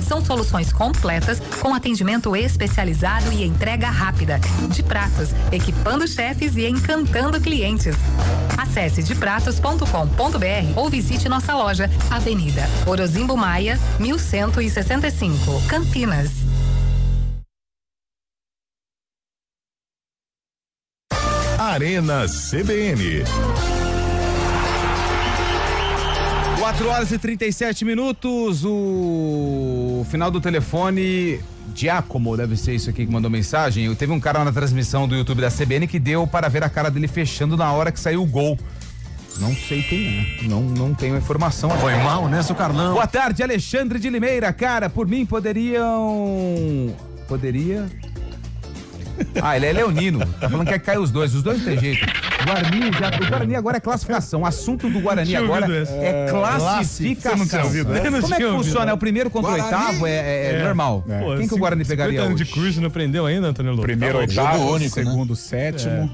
São soluções completas com atendimento especializado e entrega rápida. De Pratos, equipando chefes e encantando clientes. Acesse depratos.com.br ou visite nossa loja, Avenida Orozimbo Maia, 1165, Campinas. Arena CBN. 4h37. O final do telefone, Giacomo, deve ser isso aqui que mandou mensagem. Teve um cara lá na transmissão do YouTube da CBN que deu para ver a cara dele fechando na hora que saiu o gol. Não sei quem é, não tenho informação. Foi mal, né, seu Carlão? Boa tarde, Alexandre de Limeira. Cara, por mim Poderia? Ele é leonino. Tá falando que cai os dois não tem jeito. O Guarani agora é classificação. O assunto do Guarani agora é classificação. Como é que funciona? É o primeiro contra o oitavo? É normal. Pô, quem que o Guarani pegaria hoje? De curso não aprendeu ainda, Antônio Lobo? Primeiro, oitavo, único, segundo, sétimo,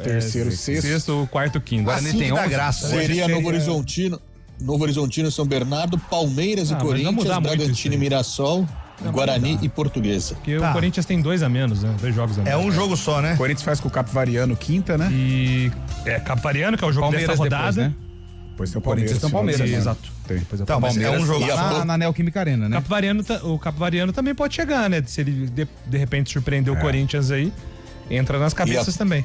terceiro, sexto, quarto, quinto. Guarani tem 11. Graça. Seria Novo Horizontino, São Bernardo, Palmeiras e Corinthians, Bragantino e Mirassol, Guarani e Portuguesa. Porque o Corinthians tem 2 a menos, né? 2 jogos a menos. É um jogo só, né? O Corinthians faz com o Capivariano quinta, né? E Capivariano, que é o jogo Palmeiras dessa rodada. depois, né? Depois tem o Corinthians tem o Palmeiras. Exato. Depois Então, mas é um jogo na Neoquímica Arena, né? O Capivariano também pode chegar, né? Se ele de repente surpreender o Corinthians aí, entra nas cabeças também.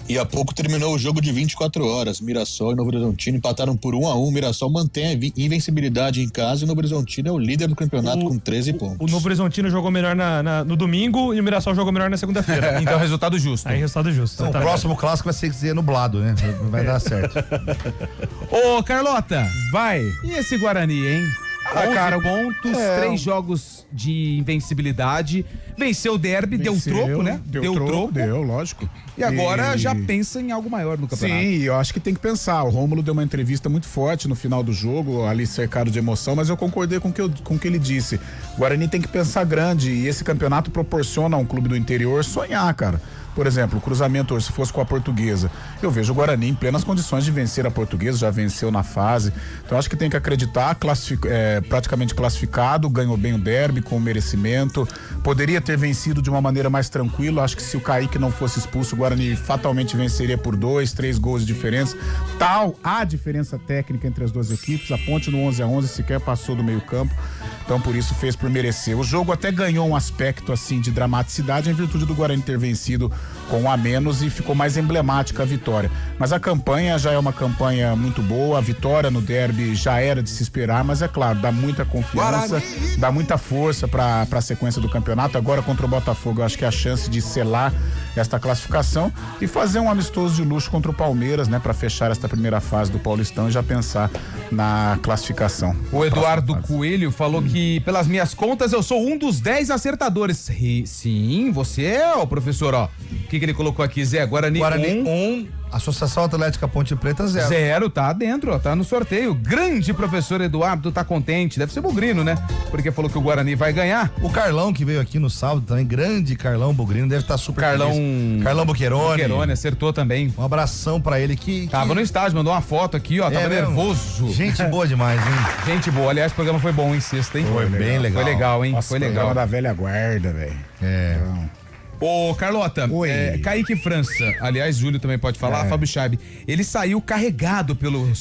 E há pouco terminou o jogo de 24 horas. Mirassol e Novo Horizontino empataram por 1-1. Mirassol mantém a invencibilidade em casa e o Novo Horizontino é o líder do campeonato com 13 pontos. O Novo Horizontino jogou melhor no domingo e o Mirassol jogou melhor na segunda-feira. Então, resultado justo. Aí, resultado justo. Então, o próximo clássico vai ser nublado, né? Vai dar certo. Ô, Carlota, vai. E esse Guarani, hein? 11 pontos, 3 jogos de invencibilidade. Venceu o derby, deu troco, né? Deu troco, lógico. E agora já pensa em algo maior no campeonato. Sim, eu acho que tem que pensar. O Rômulo deu uma entrevista muito forte no final do jogo, ali cercado de emoção, mas eu concordei com o que ele disse. O Guarani tem que pensar grande e esse campeonato proporciona a um clube do interior sonhar, cara. Por exemplo, o cruzamento hoje, se fosse com a Portuguesa, eu vejo o Guarani em plenas condições de vencer a Portuguesa, já venceu na fase. Então acho que tem que acreditar, praticamente classificado, ganhou bem o derby com merecimento, poderia ter vencido de uma maneira mais tranquila. Acho que se o Kaique não fosse expulso, o Guarani fatalmente venceria por 2, 3 gols de diferença. Tal a diferença técnica entre as duas equipes, a Ponte no 11-11 sequer passou do meio campo, então por isso fez por merecer. O jogo até ganhou um aspecto assim de dramaticidade em virtude do Guarani ter vencido com 1 a menos e ficou mais emblemática a vitória. Mas a campanha já é uma campanha muito boa, a vitória no derby já era de se esperar, mas é claro, dá muita confiança, dá muita força para a sequência do campeonato. Agora contra o Botafogo, eu acho que é a chance de selar esta classificação e fazer um amistoso de luxo contra o Palmeiras, né, para fechar esta primeira fase do Paulistão e já pensar na classificação. O Eduardo Coelho falou que, pelas minhas contas, eu sou um dos 10 acertadores. Sim, você é, ó, professor, ó. O que ele colocou aqui, Zé? Guarani 1, Associação Atlética Ponte Preta 0. 0, tá dentro, ó, tá no sorteio. Grande professor Eduardo, tá contente. Deve ser bugrino, né? Porque falou que o Guarani vai ganhar. O Carlão, que veio aqui no sábado também, grande Carlão bugrino, deve estar super feliz. Carlão Boquerone, acertou também. Um abração pra ele que tava no estádio, mandou uma foto aqui, ó, tava nervoso. Gente boa demais, hein? Gente boa, aliás, o programa foi bom em sexta, hein? Foi bem legal. Foi legal, hein? Nossa, foi legal. Da velha guarda, velho. Ô, Carlota, Kaique França, aliás, Júlio também pode falar, Fábio Chaib, ele saiu carregado pelo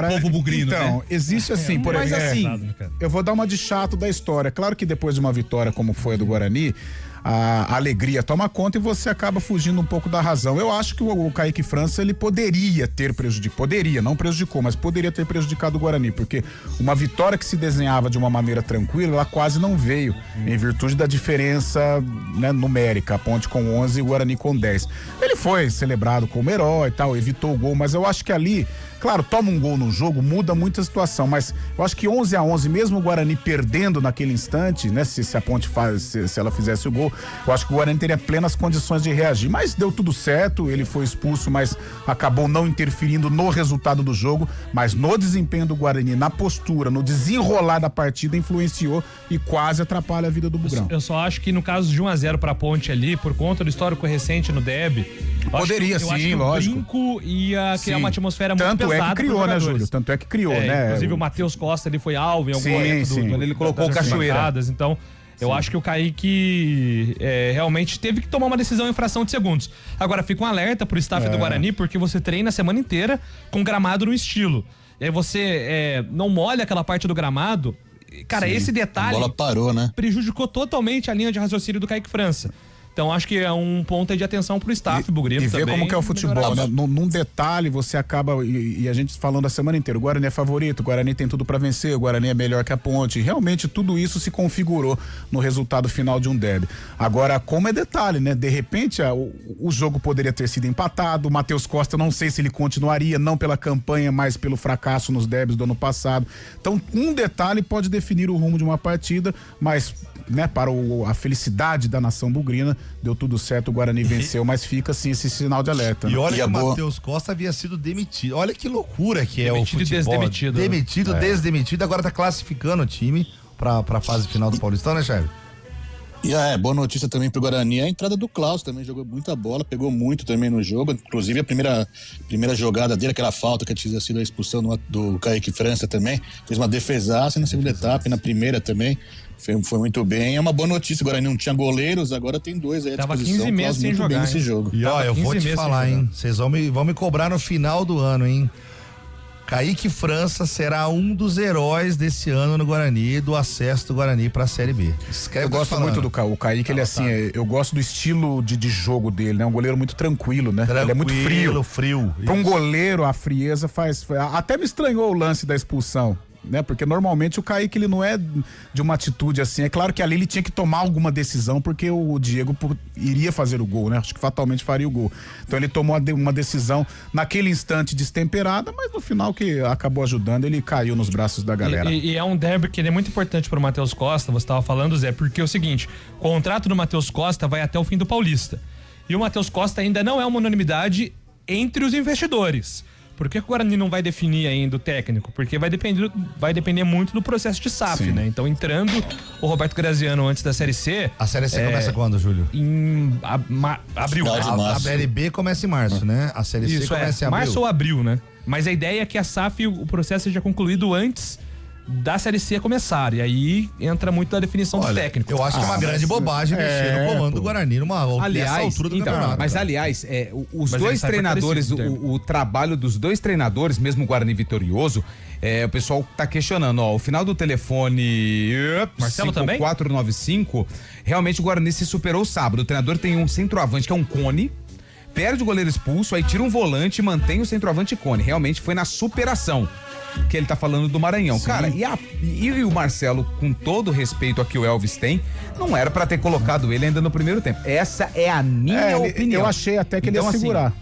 povo bugrino, então, né? Existe assim, por exemplo, assim, eu vou dar uma de chato da história. Claro que depois de uma vitória como foi a do Guarani, a alegria toma conta e você acaba fugindo um pouco da razão. Eu acho que o Kaique França, ele poderia ter prejudicado, não prejudicou, mas poderia ter prejudicado o Guarani, porque uma vitória que se desenhava de uma maneira tranquila, ela quase não veio, em virtude da diferença, né, numérica, a Ponte com 11 e o Guarani com 10. Ele foi celebrado como herói e tal, evitou o gol, mas eu acho que ali, claro, toma um gol no jogo, muda muito a situação, mas eu acho que 11 a 11, mesmo o Guarani perdendo naquele instante, né, se a Ponte se ela fizesse o gol, gol. Eu acho que o Guarani teria plenas condições de reagir, mas deu tudo certo, ele foi expulso, mas acabou não interferindo no resultado do jogo, mas no desempenho do Guarani, na postura, no desenrolar da partida, influenciou e quase atrapalha a vida do Bugrão. Eu só acho que no caso de 1-0 pra Ponte ali, por conta do histórico recente no derby, poderia sim, eu acho que lógico. O brinco ia criar uma atmosfera muito pesada. Tanto é que criou, né, Júlio? Tanto é que criou, né? Inclusive o Matheus Costa, ele foi alvo em algum momento quando ele colocou o Cachoeira. Então, eu acho que o Kaique realmente teve que tomar uma decisão em fração de segundos. Agora, fica um alerta pro staff do Guarani, porque você treina a semana inteira com gramado no estilo. E aí você não molha aquela parte do gramado. Cara, esse detalhe... A bola parou, né? Prejudicou totalmente a linha de raciocínio do Kaique França. Então acho que é um ponto aí de atenção pro staff, Bugrino também. E ver como que é o futebol, né? Num detalhe você acaba, e a gente falando a semana inteira, o Guarani é favorito, o Guarani tem tudo pra vencer, o Guarani é melhor que a Ponte. Realmente tudo isso se configurou no resultado final de um derby. Agora, como é detalhe, né? De repente o jogo poderia ter sido empatado, o Matheus Costa, não sei se ele continuaria, não pela campanha, mas pelo fracasso nos derbys do ano passado. Então, um detalhe pode definir o rumo de uma partida, mas, né, para a felicidade da nação bugrina, deu tudo certo, o Guarani venceu, mas fica assim esse sinal de alerta. E olha que o Matheus Costa havia sido demitido. Olha que loucura que é o futebol. Desdemitido. Demitido, desdemitido, agora tá classificando o time pra fase final do Paulistão, né, Charles? E boa notícia também pro Guarani, a entrada do Klaus também, jogou muita bola, pegou muito também no jogo, inclusive a primeira jogada dele, aquela falta que tinha sido a expulsão do Kaique França também, fez uma defesaça na segunda etapa e na primeira também, foi muito bem, é uma boa notícia, o Guarani não tinha goleiros, agora tem dois aí à disposição. Tava 15 meses sem jogar, nesse jogo. E ó, eu vou te falar, hein, vocês vão me cobrar no final do ano, hein. Kaique França será um dos heróis desse ano no Guarani, do acesso do Guarani pra Série B. Eu gosto muito do Kaique, ele assim, eu gosto do estilo de jogo dele, né? Um goleiro muito tranquilo, né? Ele é muito frio. Pra um goleiro, a frieza faz... Até me estranhou o lance da expulsão, né? Porque normalmente o Kaique, ele não é de uma atitude assim, é claro que ali ele tinha que tomar alguma decisão, porque o Diego iria fazer o gol, né? Acho que fatalmente faria o gol. Então ele tomou uma decisão naquele instante destemperada, mas no final que acabou ajudando, ele caiu nos braços da galera. E é um derby que ele é muito importante pro Matheus Costa, você estava falando, Zé, porque é o seguinte, o contrato do Matheus Costa vai até o fim do Paulista. E o Matheus Costa ainda não é uma unanimidade entre os investidores. Por que o Guarani não vai definir ainda o técnico? Porque vai depender muito do processo de SAF, né? Então, entrando o Roberto Graziano antes da Série C... A Série C começa quando, Júlio? Em abril. A Série B começa em março, né? A Série C começa em abril. Março ou abril, né? Mas a ideia é que a SAF, o processo seja concluído antes da Série C começar, e aí entra muito da definição do técnico. Eu acho que é uma grande bobagem mexer no comando do Guarani nessa altura do campeonato. Mas aliás, os dois treinadores, o trabalho dos dois treinadores, mesmo o Guarani vitorioso, o pessoal tá questionando, o final do telefone Marcelo 5495, realmente o Guarani se superou sábado. O treinador tem um centroavante que é um cone, perde o goleiro expulso, aí tira um volante e mantém o centroavante cone. Realmente foi na superação que ele tá falando do Maranhão. Sim. Cara, e o Marcelo, com todo o respeito a que o Elvis tem, não era pra ter colocado ele ainda no primeiro tempo. Essa é a minha opinião. Eu achei até que ele ia segurar. Assim,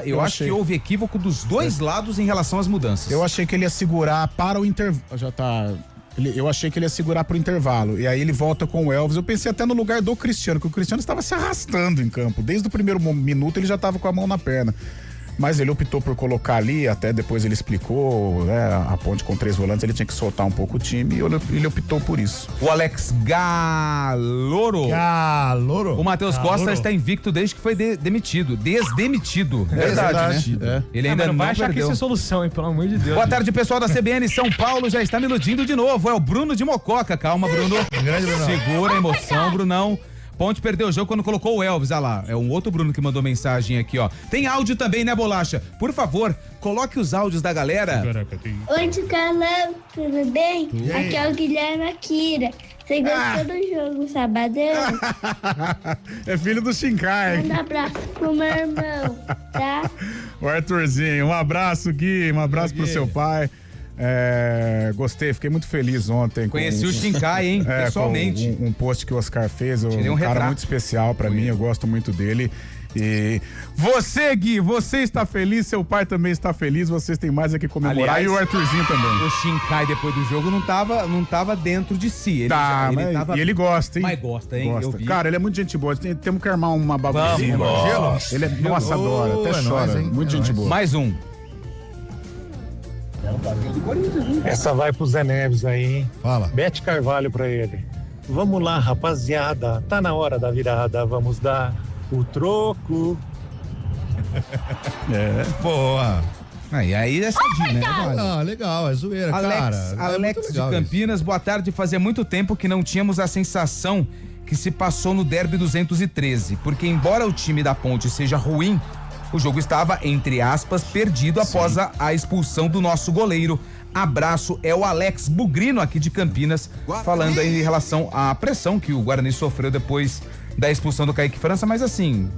eu acho que houve equívoco dos dois lados em relação às mudanças. Eu achei que ele ia segurar para o intervalo. Eu achei que ele ia segurar pro intervalo. E aí ele volta com o Elvis. Eu pensei até no lugar do Cristiano, que o Cristiano estava se arrastando em campo. Desde o primeiro minuto ele já estava com a mão na perna. Mas ele optou por colocar ali, até depois ele explicou, né? A Ponte com 3 volantes, ele tinha que soltar um pouco o time e ele optou por isso. O Alex Galoro. O Matheus Costa está invicto desde que foi demitido. Desdemitido. Verdade, né? Ele ainda não vai achar perdeu. que isso é solução, hein? Pelo amor de Deus. Boa tarde, pessoal da CBN São Paulo, já está me iludindo de novo. É o Bruno de Mococa. Calma, Bruno. Segura a emoção, Brunão. Ponte perdeu o jogo quando colocou o Elvis, lá. É um outro Bruno que mandou mensagem aqui, ó. Tem áudio também, né, Bolacha? Por favor, coloque os áudios da galera. Oi, Carlão, tudo bem? Aqui é o Guilherme Akira. Você gostou do jogo sabadão? É filho do Shinkai. Manda um abraço pro meu irmão, tá? O Arthurzinho, um abraço, Gui, um abraço pro seu pai. Gostei, fiquei muito feliz ontem. Conheci o Shinkai, hein, pessoalmente. Um post que o Oscar fez, um cara muito especial pra mim, eu gosto muito dele. E você, Gui, você está feliz, seu pai também está feliz, vocês têm mais a que comemorar. Aliás, e o Arthurzinho também. O Shinkai, depois do jogo, não tava dentro de si. E ele gosta, hein? Mas gosta, hein? Gosta. Eu vi. Cara, ele é muito gente boa. Temos que armar uma baguncinha. Ele é, nossa, adora, até chora. Muito gente boa. Mais um. Essa vai pro Zé Neves aí, hein? Fala. Bete Carvalho pra ele. Vamos lá, rapaziada. Tá na hora da virada. Vamos dar o troco. Boa. E aí é sadinho, né? Ah, legal, é zoeira, cara. Alex de Campinas, boa tarde. Fazia muito tempo que não tínhamos a sensação que se passou no Derby 213, porque embora o time da Ponte seja ruim, o jogo estava, entre aspas, perdido após a expulsão do nosso goleiro. Abraço, é o Alex Bugrino aqui de Campinas, falando aí em relação à pressão que o Guarani sofreu depois da expulsão do Kaique França, mas assim...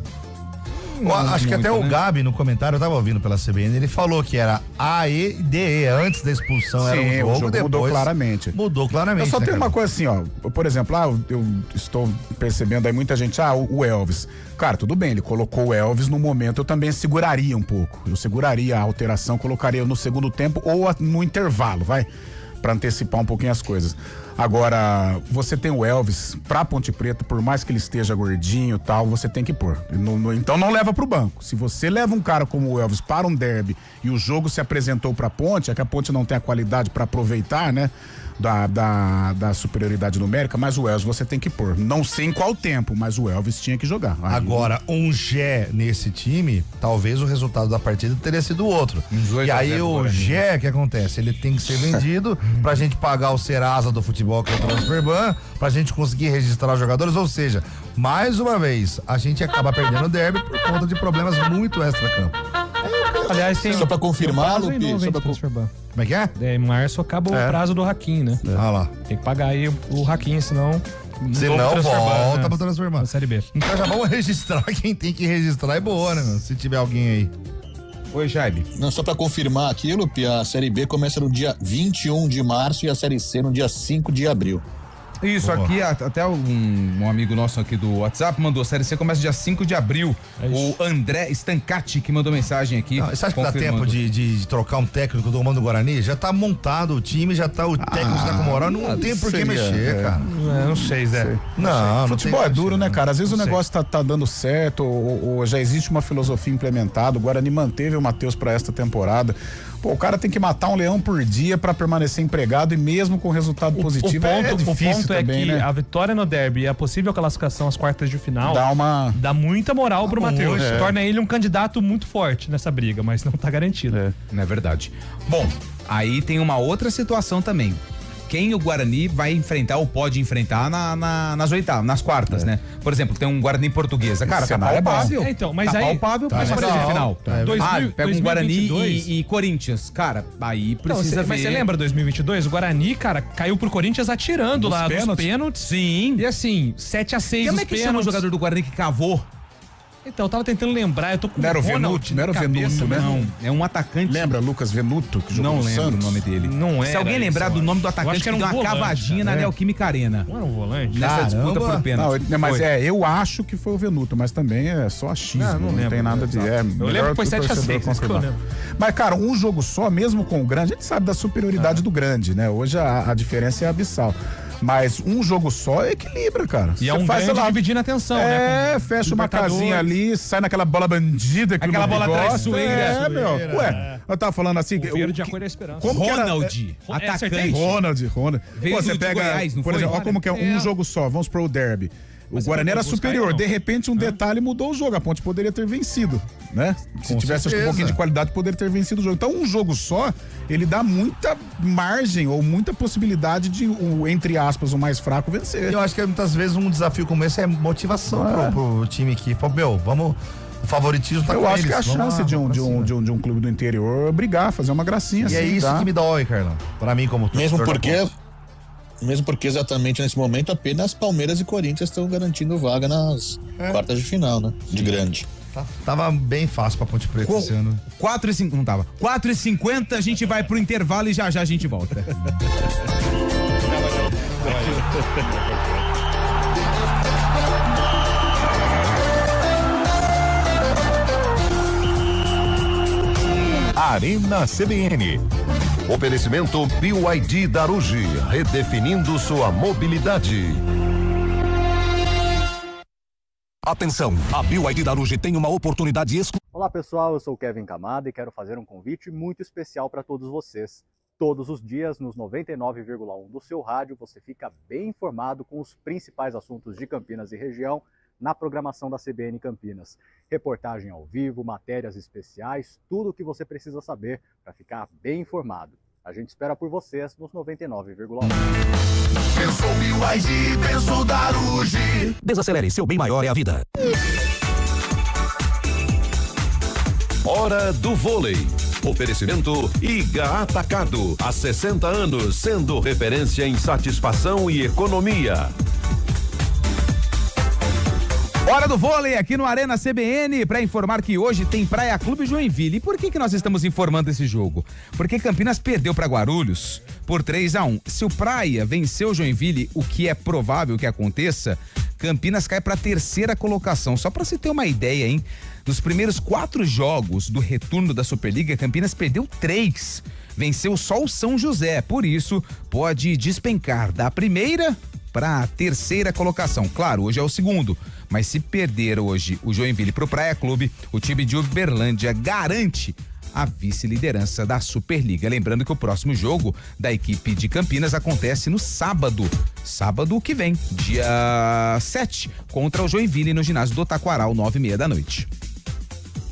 Acho que até muito, o né? Gabi, no comentário, eu tava ouvindo pela CBN, ele falou que era A, E e D, antes da expulsão era um jogo, depois mudou claramente. Mudou claramente. Eu só né, tenho cara? uma coisa assim, ó. Por exemplo, eu estou percebendo aí muita gente, o Elvis. Cara, tudo bem, ele colocou o Elvis no momento, eu também seguraria um pouco. Eu seguraria a alteração, colocaria no segundo tempo ou no intervalo, vai? Pra antecipar um pouquinho as coisas. Agora, você tem o Elvis pra Ponte Preta, por mais que ele esteja gordinho e tal, você tem que pôr. Então não leva pro banco. Se você leva um cara como o Elvis para um derby e o jogo se apresentou pra Ponte, é que a Ponte não tem a qualidade pra aproveitar, né? Da superioridade numérica, mas o Elvis você tem que pôr. Não sei em qual tempo, mas o Elvis tinha que jogar. Aí... Agora, um Gé nesse time, talvez o resultado da partida teria sido outro. E aí o Gé, o que acontece? Ele tem que ser vendido pra gente pagar o Serasa do futebol, que é o Transferban, pra gente conseguir registrar os jogadores, ou seja, mais uma vez, a gente acaba perdendo o derby por conta de problemas muito extra-campo. Aliás, tem só pra confirmar, tem Lupi, prazo só em pra Como é que é? Em março acaba o prazo do Hakim, né? Ah lá. Tem que pagar aí o Hakim, senão... Senão volta pra transformar. Na Série B. Então já vamos registrar quem tem que registrar, é boa, né, mano? Se tiver alguém aí. Oi, Jaime. Não, só pra confirmar aqui, Lupi, a Série B começa no dia 21 de março e a Série C no dia 5 de abril. Isso, Boa. aqui até um amigo nosso aqui do WhatsApp mandou, a Série C começa dia 5 de abril. O André Stancati que mandou mensagem aqui. Não, você acha que dá tempo de trocar um técnico do comando do Guarani? Já tá montado o time, já tá o técnico está com moral, não tem por que mexer, cara. Não sei, Zé. Não Futebol é duro, né, cara? Às vezes o Não sei. negócio tá dando certo, ou já existe uma filosofia implementada. O Guarani manteve o Matheus pra esta temporada. Pô, o cara tem que matar um leão por dia pra permanecer empregado e mesmo com resultado positivo é difícil o ponto também, é que né? a vitória no derby e a possível classificação às quartas de final Dá muita moral pro Matheus. É. Torna ele um candidato muito forte nessa briga, mas não tá garantido. Não é verdade. Bom, aí tem uma outra situação também. Quem o Guarani vai enfrentar ou pode enfrentar nas oitavas, nas quartas, né? Por exemplo, tem um Guarani Portuguesa. Cara, tá palpável. Então, mas tá aí... palpável pra mas quartas de final. Pega um Guarani 2022. e Corinthians. Cara, aí precisa ver. Mas você lembra 2022? O Guarani, cara, caiu pro Corinthians atirando lá nos pênaltis. Sim. E assim, 7-6 Como é que chama o jogador do Guarani que cavou? Então, eu tava tentando lembrar, eu tô com Não era o Ronald Venuto, não era o na cabeça, Venuto, né? Não, é um atacante. Lembra Lucas Venuto, que jogou Não no lembro Santos? o nome dele. Não Se alguém era lembrar isso, do nome do eu atacante acho que que deu era um uma volante, cavadinha na Neoquímica Arena. Não era um volante? Nessa disputa por pênalti. Não, mas eu acho que foi o Venuto, mas também é só achismo, Não não lembro, tem nada de... eu lembro que foi 7-6, Mas, cara, um jogo só, mesmo com o grande, a gente sabe da superioridade do grande, né? Hoje a diferença é abissal. Mas um jogo só equilibra, cara. E é um grande dividindo a atenção, né? Fecha uma casinha ali, sai naquela bola bandida que aquela o bola gosta. traiçoeira. Meu. Ué, eu tava falando assim... Verde de acordo com a esperança. Como que era? Ronald, atacante. Ronald. Veio Pô, você de pega, Goiás, não por foi? exemplo, olha como que é um jogo só, vamos pro derby. O Guarani era superior, de repente um detalhe mudou o jogo, a Ponte poderia ter vencido, né? Se tivesse um pouquinho de qualidade, poderia ter vencido o jogo. Então um jogo só, ele dá muita margem ou muita possibilidade de, entre aspas, o mais fraco vencer. Eu acho que muitas vezes um desafio como esse é motivação pro time que, pô, vamos... O favoritismo tá com Eu acho eles. que é a chance de um clube do interior brigar, fazer uma gracinha E assim, é isso tá? que me dói, Carlão. Pra mim, como Mesmo porque exatamente nesse momento apenas Palmeiras e Corinthians estão garantindo vaga nas quartas de final, né? De grande. Tava bem fácil pra Ponte Preta esse ano. 4h50, não tava. 4h50, a gente vai pro intervalo e já a gente volta. Arena CBN. Oferecimento BYD Darugi, redefinindo sua mobilidade. Atenção, a BYD Darugi tem uma oportunidade exclusiva. Olá pessoal, eu sou o Kevin Camada e quero fazer um convite muito especial para todos vocês. Todos os dias, nos 99,1 do seu rádio, você fica bem informado com os principais assuntos de Campinas e região na programação da CBN Campinas. Reportagem ao vivo, matérias especiais, tudo o que você precisa saber para ficar bem informado. A gente espera por vocês nos 99,1. Pensou BYD, pensou Darugi. Desacelere, seu bem maior é a vida. Hora do vôlei. Oferecimento Iga Atacado. Há 60 anos, sendo referência em satisfação e economia. Hora do vôlei aqui no Arena CBN para informar que hoje tem Praia Clube Joinville. E por que nós estamos informando esse jogo? Porque Campinas perdeu para Guarulhos por 3-1. Se o Praia venceu o Joinville, o que é provável que aconteça, Campinas cai para a terceira colocação. Só para você ter uma ideia, hein? Nos primeiros 4 jogos do retorno da Superliga, Campinas perdeu 3. Venceu só o São José. Por isso, pode despencar da primeira para a terceira colocação. Claro, hoje é o segundo, mas se perder hoje o Joinville pro Praia Clube, o time de Uberlândia garante a vice-liderança da Superliga. Lembrando que o próximo jogo da equipe de Campinas acontece no sábado que vem, dia 7, contra o Joinville no ginásio do Taquaral, 9h30 da noite.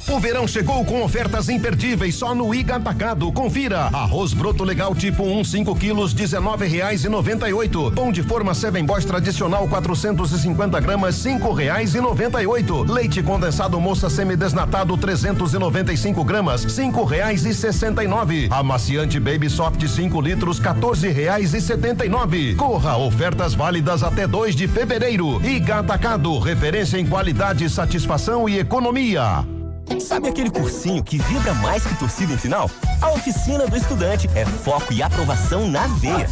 O verão chegou com ofertas imperdíveis só no Iga Atacado. Confira. Arroz broto legal tipo 1, 5 quilos, R$19,98. Pão de forma Seven Boys tradicional 450 gramas, R$5,98. Leite condensado moça semidesnatado 395 gramas, R$5,69. Amaciante Baby Soft 5 litros, R$14,79. Corra, ofertas válidas até 2 de fevereiro. Iga Atacado, referência em qualidade, satisfação e economia. Sabe aquele cursinho que vibra mais que torcida em final? A Oficina do Estudante é foco e aprovação na veia.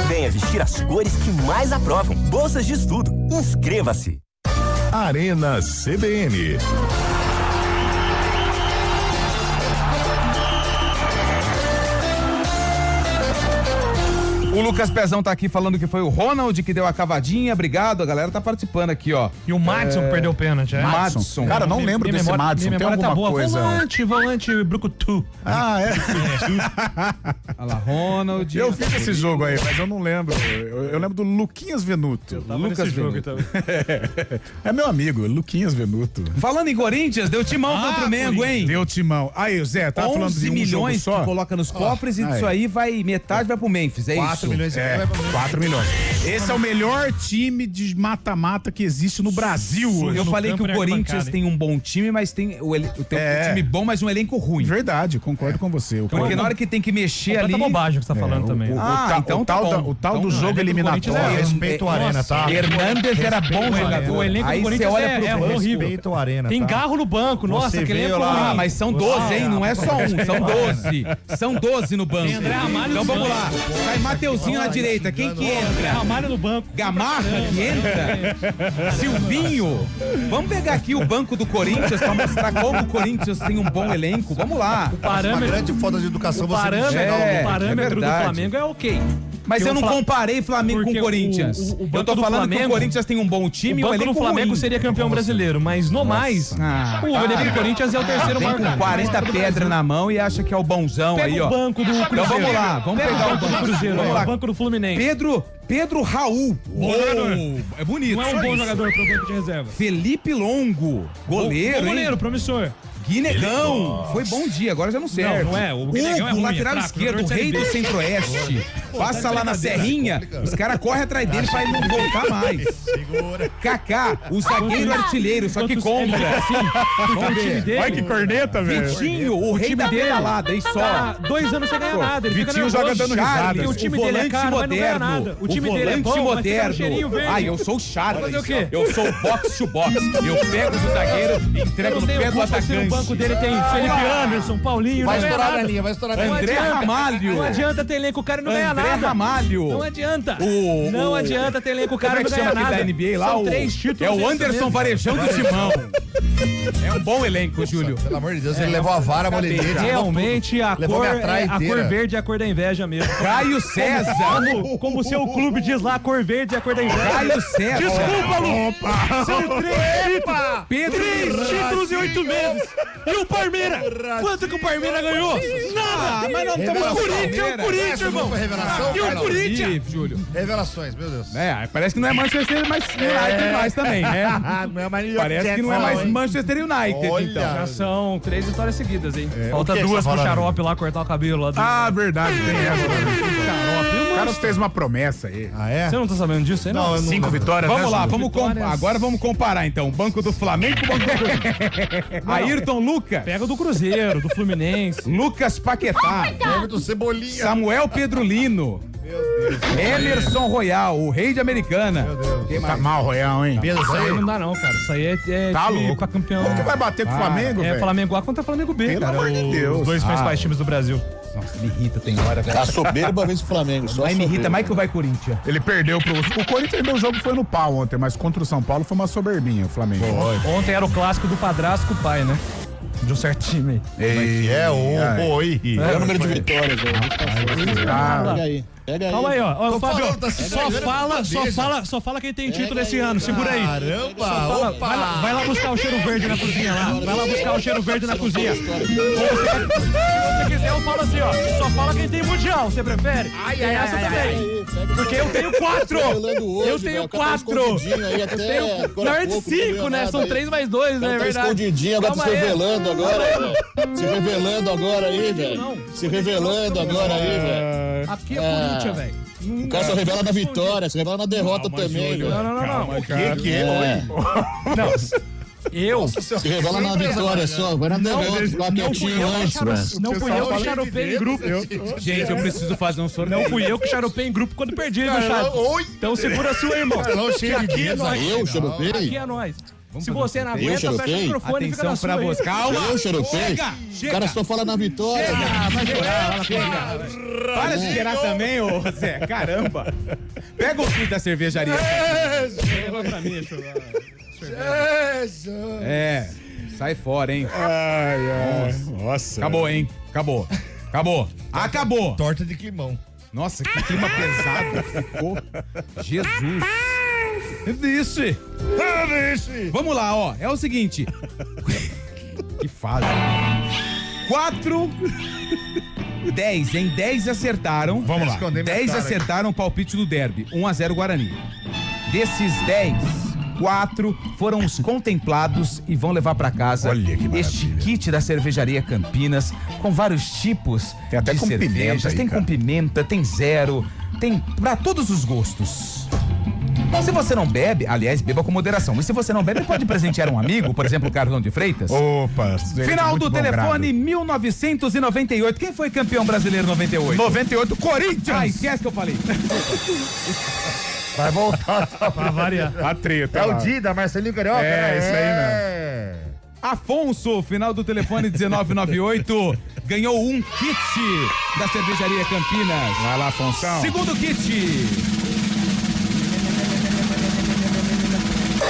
Venha vestir as cores que mais aprovam. Bolsas de estudo. Inscreva-se. Arena CBN. O Lucas Pezão tá aqui falando que foi o Ronald que deu a cavadinha. Obrigado, a galera tá participando aqui, ó. E o Madison perdeu o pênalti, é? Madison. Cara, não lembro desse Madison. Tem alguma tá boa. coisa? Volante, Brucutu. Ah, é? Olha lá, Ronald. Eu fiz esse jogo aí, mas eu não lembro. Eu lembro do Luquinhas Venuto. Lucas Venuto. É meu amigo, Luquinhas Venuto. Falando em Corinthians, deu timão contra o Mengo, hein? Deu timão. Aí, Zé, tá falando de 11 um jogo milhões só? que coloca nos cofres e disso aí metade vai pro Memphis, é 4 isso? milhões. 4 milhões. Esse é o melhor time de mata-mata que existe no Brasil hoje. Eu falei que o Corinthians tem um bom time, mas tem um time bom, mas um elenco ruim. Verdade, concordo com você. Porque na hora que tem que mexer ali... bobagem que você tá falando também. O tal do jogo eliminatório. Respeita o Arena, tá? Hernandes era bom jogador. O elenco do Corinthians é horrível. Respeita o Arena, Tem tá? carro no banco, nossa, que elenco Ah, ruim. mas são 12, hein? Não é só um, são 12. São 12 no banco. Tem André Ramalho Então no vamos banco. lá. Sai Mateuzinho na direita. Quem que entra? Ramalho no banco. Gamarra que entra? Silvinho? Vamos pegar aqui o banco do Corinthians pra mostrar como o Corinthians tem um bom elenco. Vamos lá. Uma grande falta de educação você não chegar ao O parâmetro do verdade. Flamengo é ok. Mas eu não comparei Flamengo com Porque Corinthians. o Eu banco tô do falando que o Flamengo- Corinthians tem um bom time e O um banco elenco do Flamengo ruim. seria campeão brasileiro, mas no mais, o elenco do Corinthians é o terceiro Vem maior. com 40 pedras na mão e acha que é o bonzão Pega aí, o ó. banco do Cruzeiro. Então vamos lá, vamos Pega pegar o banco do Cruzeiro, Vamos aí, lá. o banco do Fluminense. Pedro Raul. É bonito. Não é um bom jogador pro banco de reserva. Felipe Longo, goleiro, Bom hein? goleiro, promissor. Guinegão, foi bom dia, agora já não serve. Não é, o Guinegão é ruim, lateral é fraco, esquerdo, jogador de rei do Série B. Centro-Oeste. Pô, Passa tá lá na brincadeira. Serrinha, os caras correm atrás dele pra ele não voltar mais. Kaká, o zagueiro artilheiro, só que contra. Vamos ver. Olha que corneta, velho. Vitinho, o rei da pedalada, aí só. Tá 2 anos sem ganhar nada. Ele fica Vitinho nervoso. joga dando risada. Porque o time dele é caro, mas não ganha nada. O time dele é bom, mas fica no cheirinho verde. Ah, eu sou o Charles. Fazer o quê? Eu sou o box to box. Eu pego do zagueiro e entrego no pé do culpa se atacante. no banco dele tem Felipe Anderson, Paulinho, Vai não ganha estourar nada. a linha, vai estourar a linha. Não André adianta. Ramalho. Não adianta ter elenco caro e não ganhar André nada. Ramalho. Não adianta. O- Não o- adianta ter elenco Como caro é e que não chama ganhar aquele nada. da NBA lá? São O- 3 títulos. É o esse Anderson mesmo. Varejão do Timão. É um bom elenco, Júlio. Pelo amor de Deus, ele levou a vara, a molinete. Realmente, a Levou cor, minha traia a cor inteira. verde é a cor da inveja mesmo. Caio César. Como o seu clube diz lá, a cor verde é a cor da inveja. Caio César. Desculpa, Lu. São 3 Pedro 3 títulos em 8 meses. E o Palmeiras? Quanto que o Palmeiras ganhou? Nada. Mas não É o Corinthians, irmão. Revelação, E o Carlão? Corinthians? Júlio. Revelações, meu Deus. É, parece que não é Manchester, mas United mais também, né? Não é mais Parece que não é mais Manchester United, Olha. então. Já são 3 vitórias seguidas, hein? Falta o que 2 você tá pro falando? Xarope lá cortar o cabelo lá do... Ah, verdade, tem essa. Xarope. O Carlos fez uma promessa aí. Ah, é? Você não tá sabendo disso aí, não? Não, eu não- 5 vitórias, Vamos né, lá, Júlio? agora vamos comparar então. Banco do Flamengo com o Banco do Corinthians. Ayrton Lucas. Pega do Cruzeiro, do Fluminense. Lucas Paquetá. Everton Cebolinha. Samuel Pedrolino. Emerson Royal, o rei de Americana. Quem Tá mais? mal, Royal, hein? Pedro, Isso aí não dá não, cara. Isso aí é Tá time louco. pra campeão. Como que vai bater com o Flamengo, É velho? Flamengo A contra Flamengo B, Pelo cara. amor de Deus. Os dois principais times do Brasil. Nossa, me irrita, tem hora, velho. A soberba vence o Flamengo. Só Vai me irrita soberba. mais que o vai Corinthians. Ele perdeu pro... O Corinthians, meu jogo foi no pau ontem, mas contra o São Paulo foi uma soberbinha, o Flamengo. Ontem era o clássico do padrasto com o pai, né? De um certo time aí. Oi. É o número de vitórias, velho. Pega aí. Pega aí. Calma aí, ó. Tô Fábio, falando, tá se pegando só fala quem tem título esse ano. Segura aí. Caramba, opa. Vai lá buscar o cheiro verde na cozinha lá. Vai lá buscar o cheiro verde na cozinha. Ou se você quiser, eu falo assim, ó. Só fala quem tem mundial. Você prefere? Tem essa também. Porque eu tenho 4. Eu tenho 4. Não é de 5, né? São 3 mais 2, né? É Tá verdade. escondidinho, agora tá se Calma aí. revelando agora, velho. Se revelando agora aí, velho. Se revelando agora aí, velho. Aqui é Corinthians, velho. O cara só revela na vitória, se revela na derrota também, velho. Não. O que é? Eu? Se revela na vitória só, vai na derrota, ficar quietinho antes, velho. Não fui eu que xaropei em grupo. Gente, eu preciso fazer um sorteio. Não fui eu que xaropei em grupo quando perdi, viu, Chato? Então segura a sua, irmão. Carlão cheio de Aqui é dias. nós. Eu xaropei? Aqui é nós. Se você não aguenta, fecha o xaropei? microfone e fica na Atenção pra sua aí. você. Calma. Eu xaropei? O cara só fala na vitória, velho. Para de esperar também, ô Zé. Caramba. Pega o fim da cervejaria. Pra mim, É. Sai fora, hein? Nossa. Acabou, hein? Acabou. Acabou. Torta de climão. Nossa, que clima pesado ficou. Jesus. Vixe. Vamos lá, ó. É o seguinte. Que fase. 4, 10, hein? 10 acertaram. Vamos lá. 10 acertaram o palpite do derby. 1-0 Guarani. Desses 10, 4 foram os contemplados e vão levar pra casa Olha que este maravilha. kit da Cervejaria Campinas com vários tipos Tem até de com pimenta cervejas. aí, Tem cara. com pimenta, tem zero, tem pra todos os gostos. Se você não bebe, aliás, beba com moderação. Mas se você não bebe, pode presentear um amigo, por exemplo, o Carlão de Freitas. Opa. Final muito do bom telefone grado. 1998. Quem foi campeão brasileiro 98? 98, Corinthians. Ah, esquece que eu falei. Vai voltar. Pra variar. A treta. É lá. o Dida, Marcelinho Carioca. É, isso aí mesmo. Afonso, final do telefone 1998, ganhou um kit da Cervejaria Campinas. Vai lá, Afonso. Segundo kit.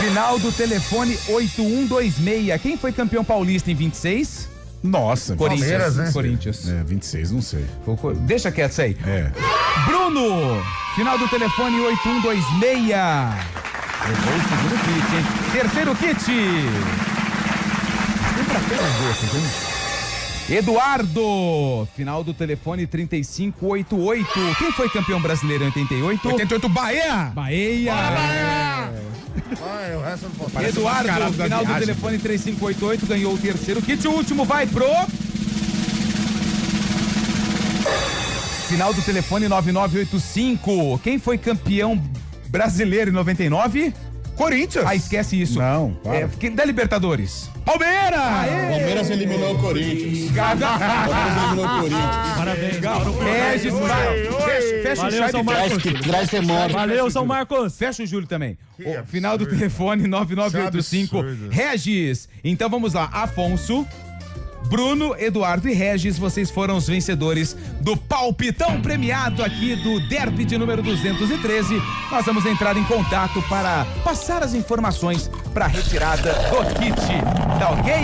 Final do telefone 8126. Quem foi campeão paulista em 26? Nossa. Corinthians, Palmeiras, né? Corinthians. É, 26, não sei. Deixa quieto isso aí. É. Bruno, final do telefone 8126. Levou o segundo kit, hein? Terceiro kit. Tem pra todos os gostos, hein? Eduardo, final do telefone 3588. Quem foi campeão brasileiro em 88? 88, Bahia. Bahia. Ai, o resto não pode. Eduardo, caralho da final do viagem. telefone 3588, ganhou o terceiro kit. O último vai pro... Final do telefone 9985. Quem foi campeão brasileiro em 99? Corinthians. Ah, esquece isso. Não, para. Da Libertadores. Palmeiras! Palmeiras eliminou o Corinthians. Palmeiras eliminou o Corinthians. Parabéns. Regis, vai. Fecha o Valeu, chat São e Marcos. Traz memória. Valeu, São Marcos. fecha o Júlio também. O final do telefone 9985. absurdo. Regis. Então vamos lá. Afonso, Bruno, Eduardo e Regis, vocês foram os vencedores do palpitão premiado aqui do Derby de número 213. Nós vamos entrar em contato para passar as informações para a retirada do kit Tá ok?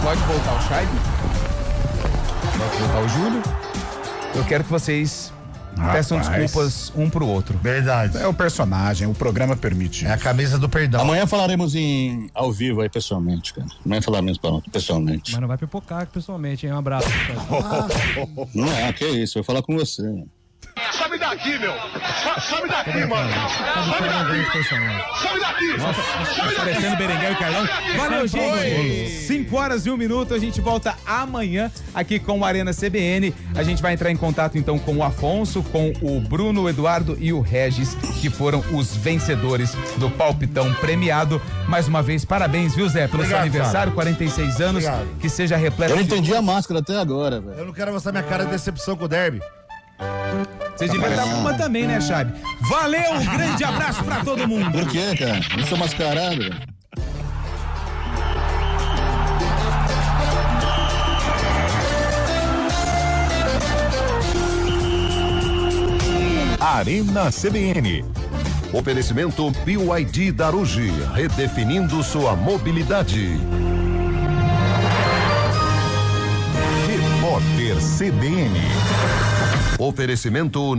Pode voltar o Chay. Pode voltar o Júlio. Eu quero que vocês peçam desculpas um pro outro. Verdade. É o personagem, o programa permite. É a camisa do perdão. Amanhã falaremos ao vivo aí pessoalmente, cara. Amanhã falaremos pessoalmente. Mas não vai pipocar pessoalmente, hein? Um abraço. Não é, que isso, eu vou falar com você. Sobe daqui, meu! Sobe daqui, mano! Sobe daqui! Sobe daqui! Nossa, parecendo Berenguel e Carlão. Valeu, gente! 5 horas e 1 minuto, a gente volta amanhã aqui com o Arena CBN. A gente vai entrar em contato então com o Afonso, com o Bruno, o Eduardo e o Regis, que foram os vencedores do Palpitão premiado. Mais uma vez, parabéns, viu, Zé, pelo seu aniversário, 46 anos. Obrigado. Que seja repleto. Eu não entendi a máscara até agora, velho. Eu não quero mostrar minha cara de decepção com o Derby. Você devia estar com uma também, né, Chabe? Valeu, um grande abraço pra todo mundo. Por quê, cara? Eu sou mascarado, velho. Arena CBN. Oferecimento BYD Darugi, redefinindo sua mobilidade. Repórter CBN. Oferecimento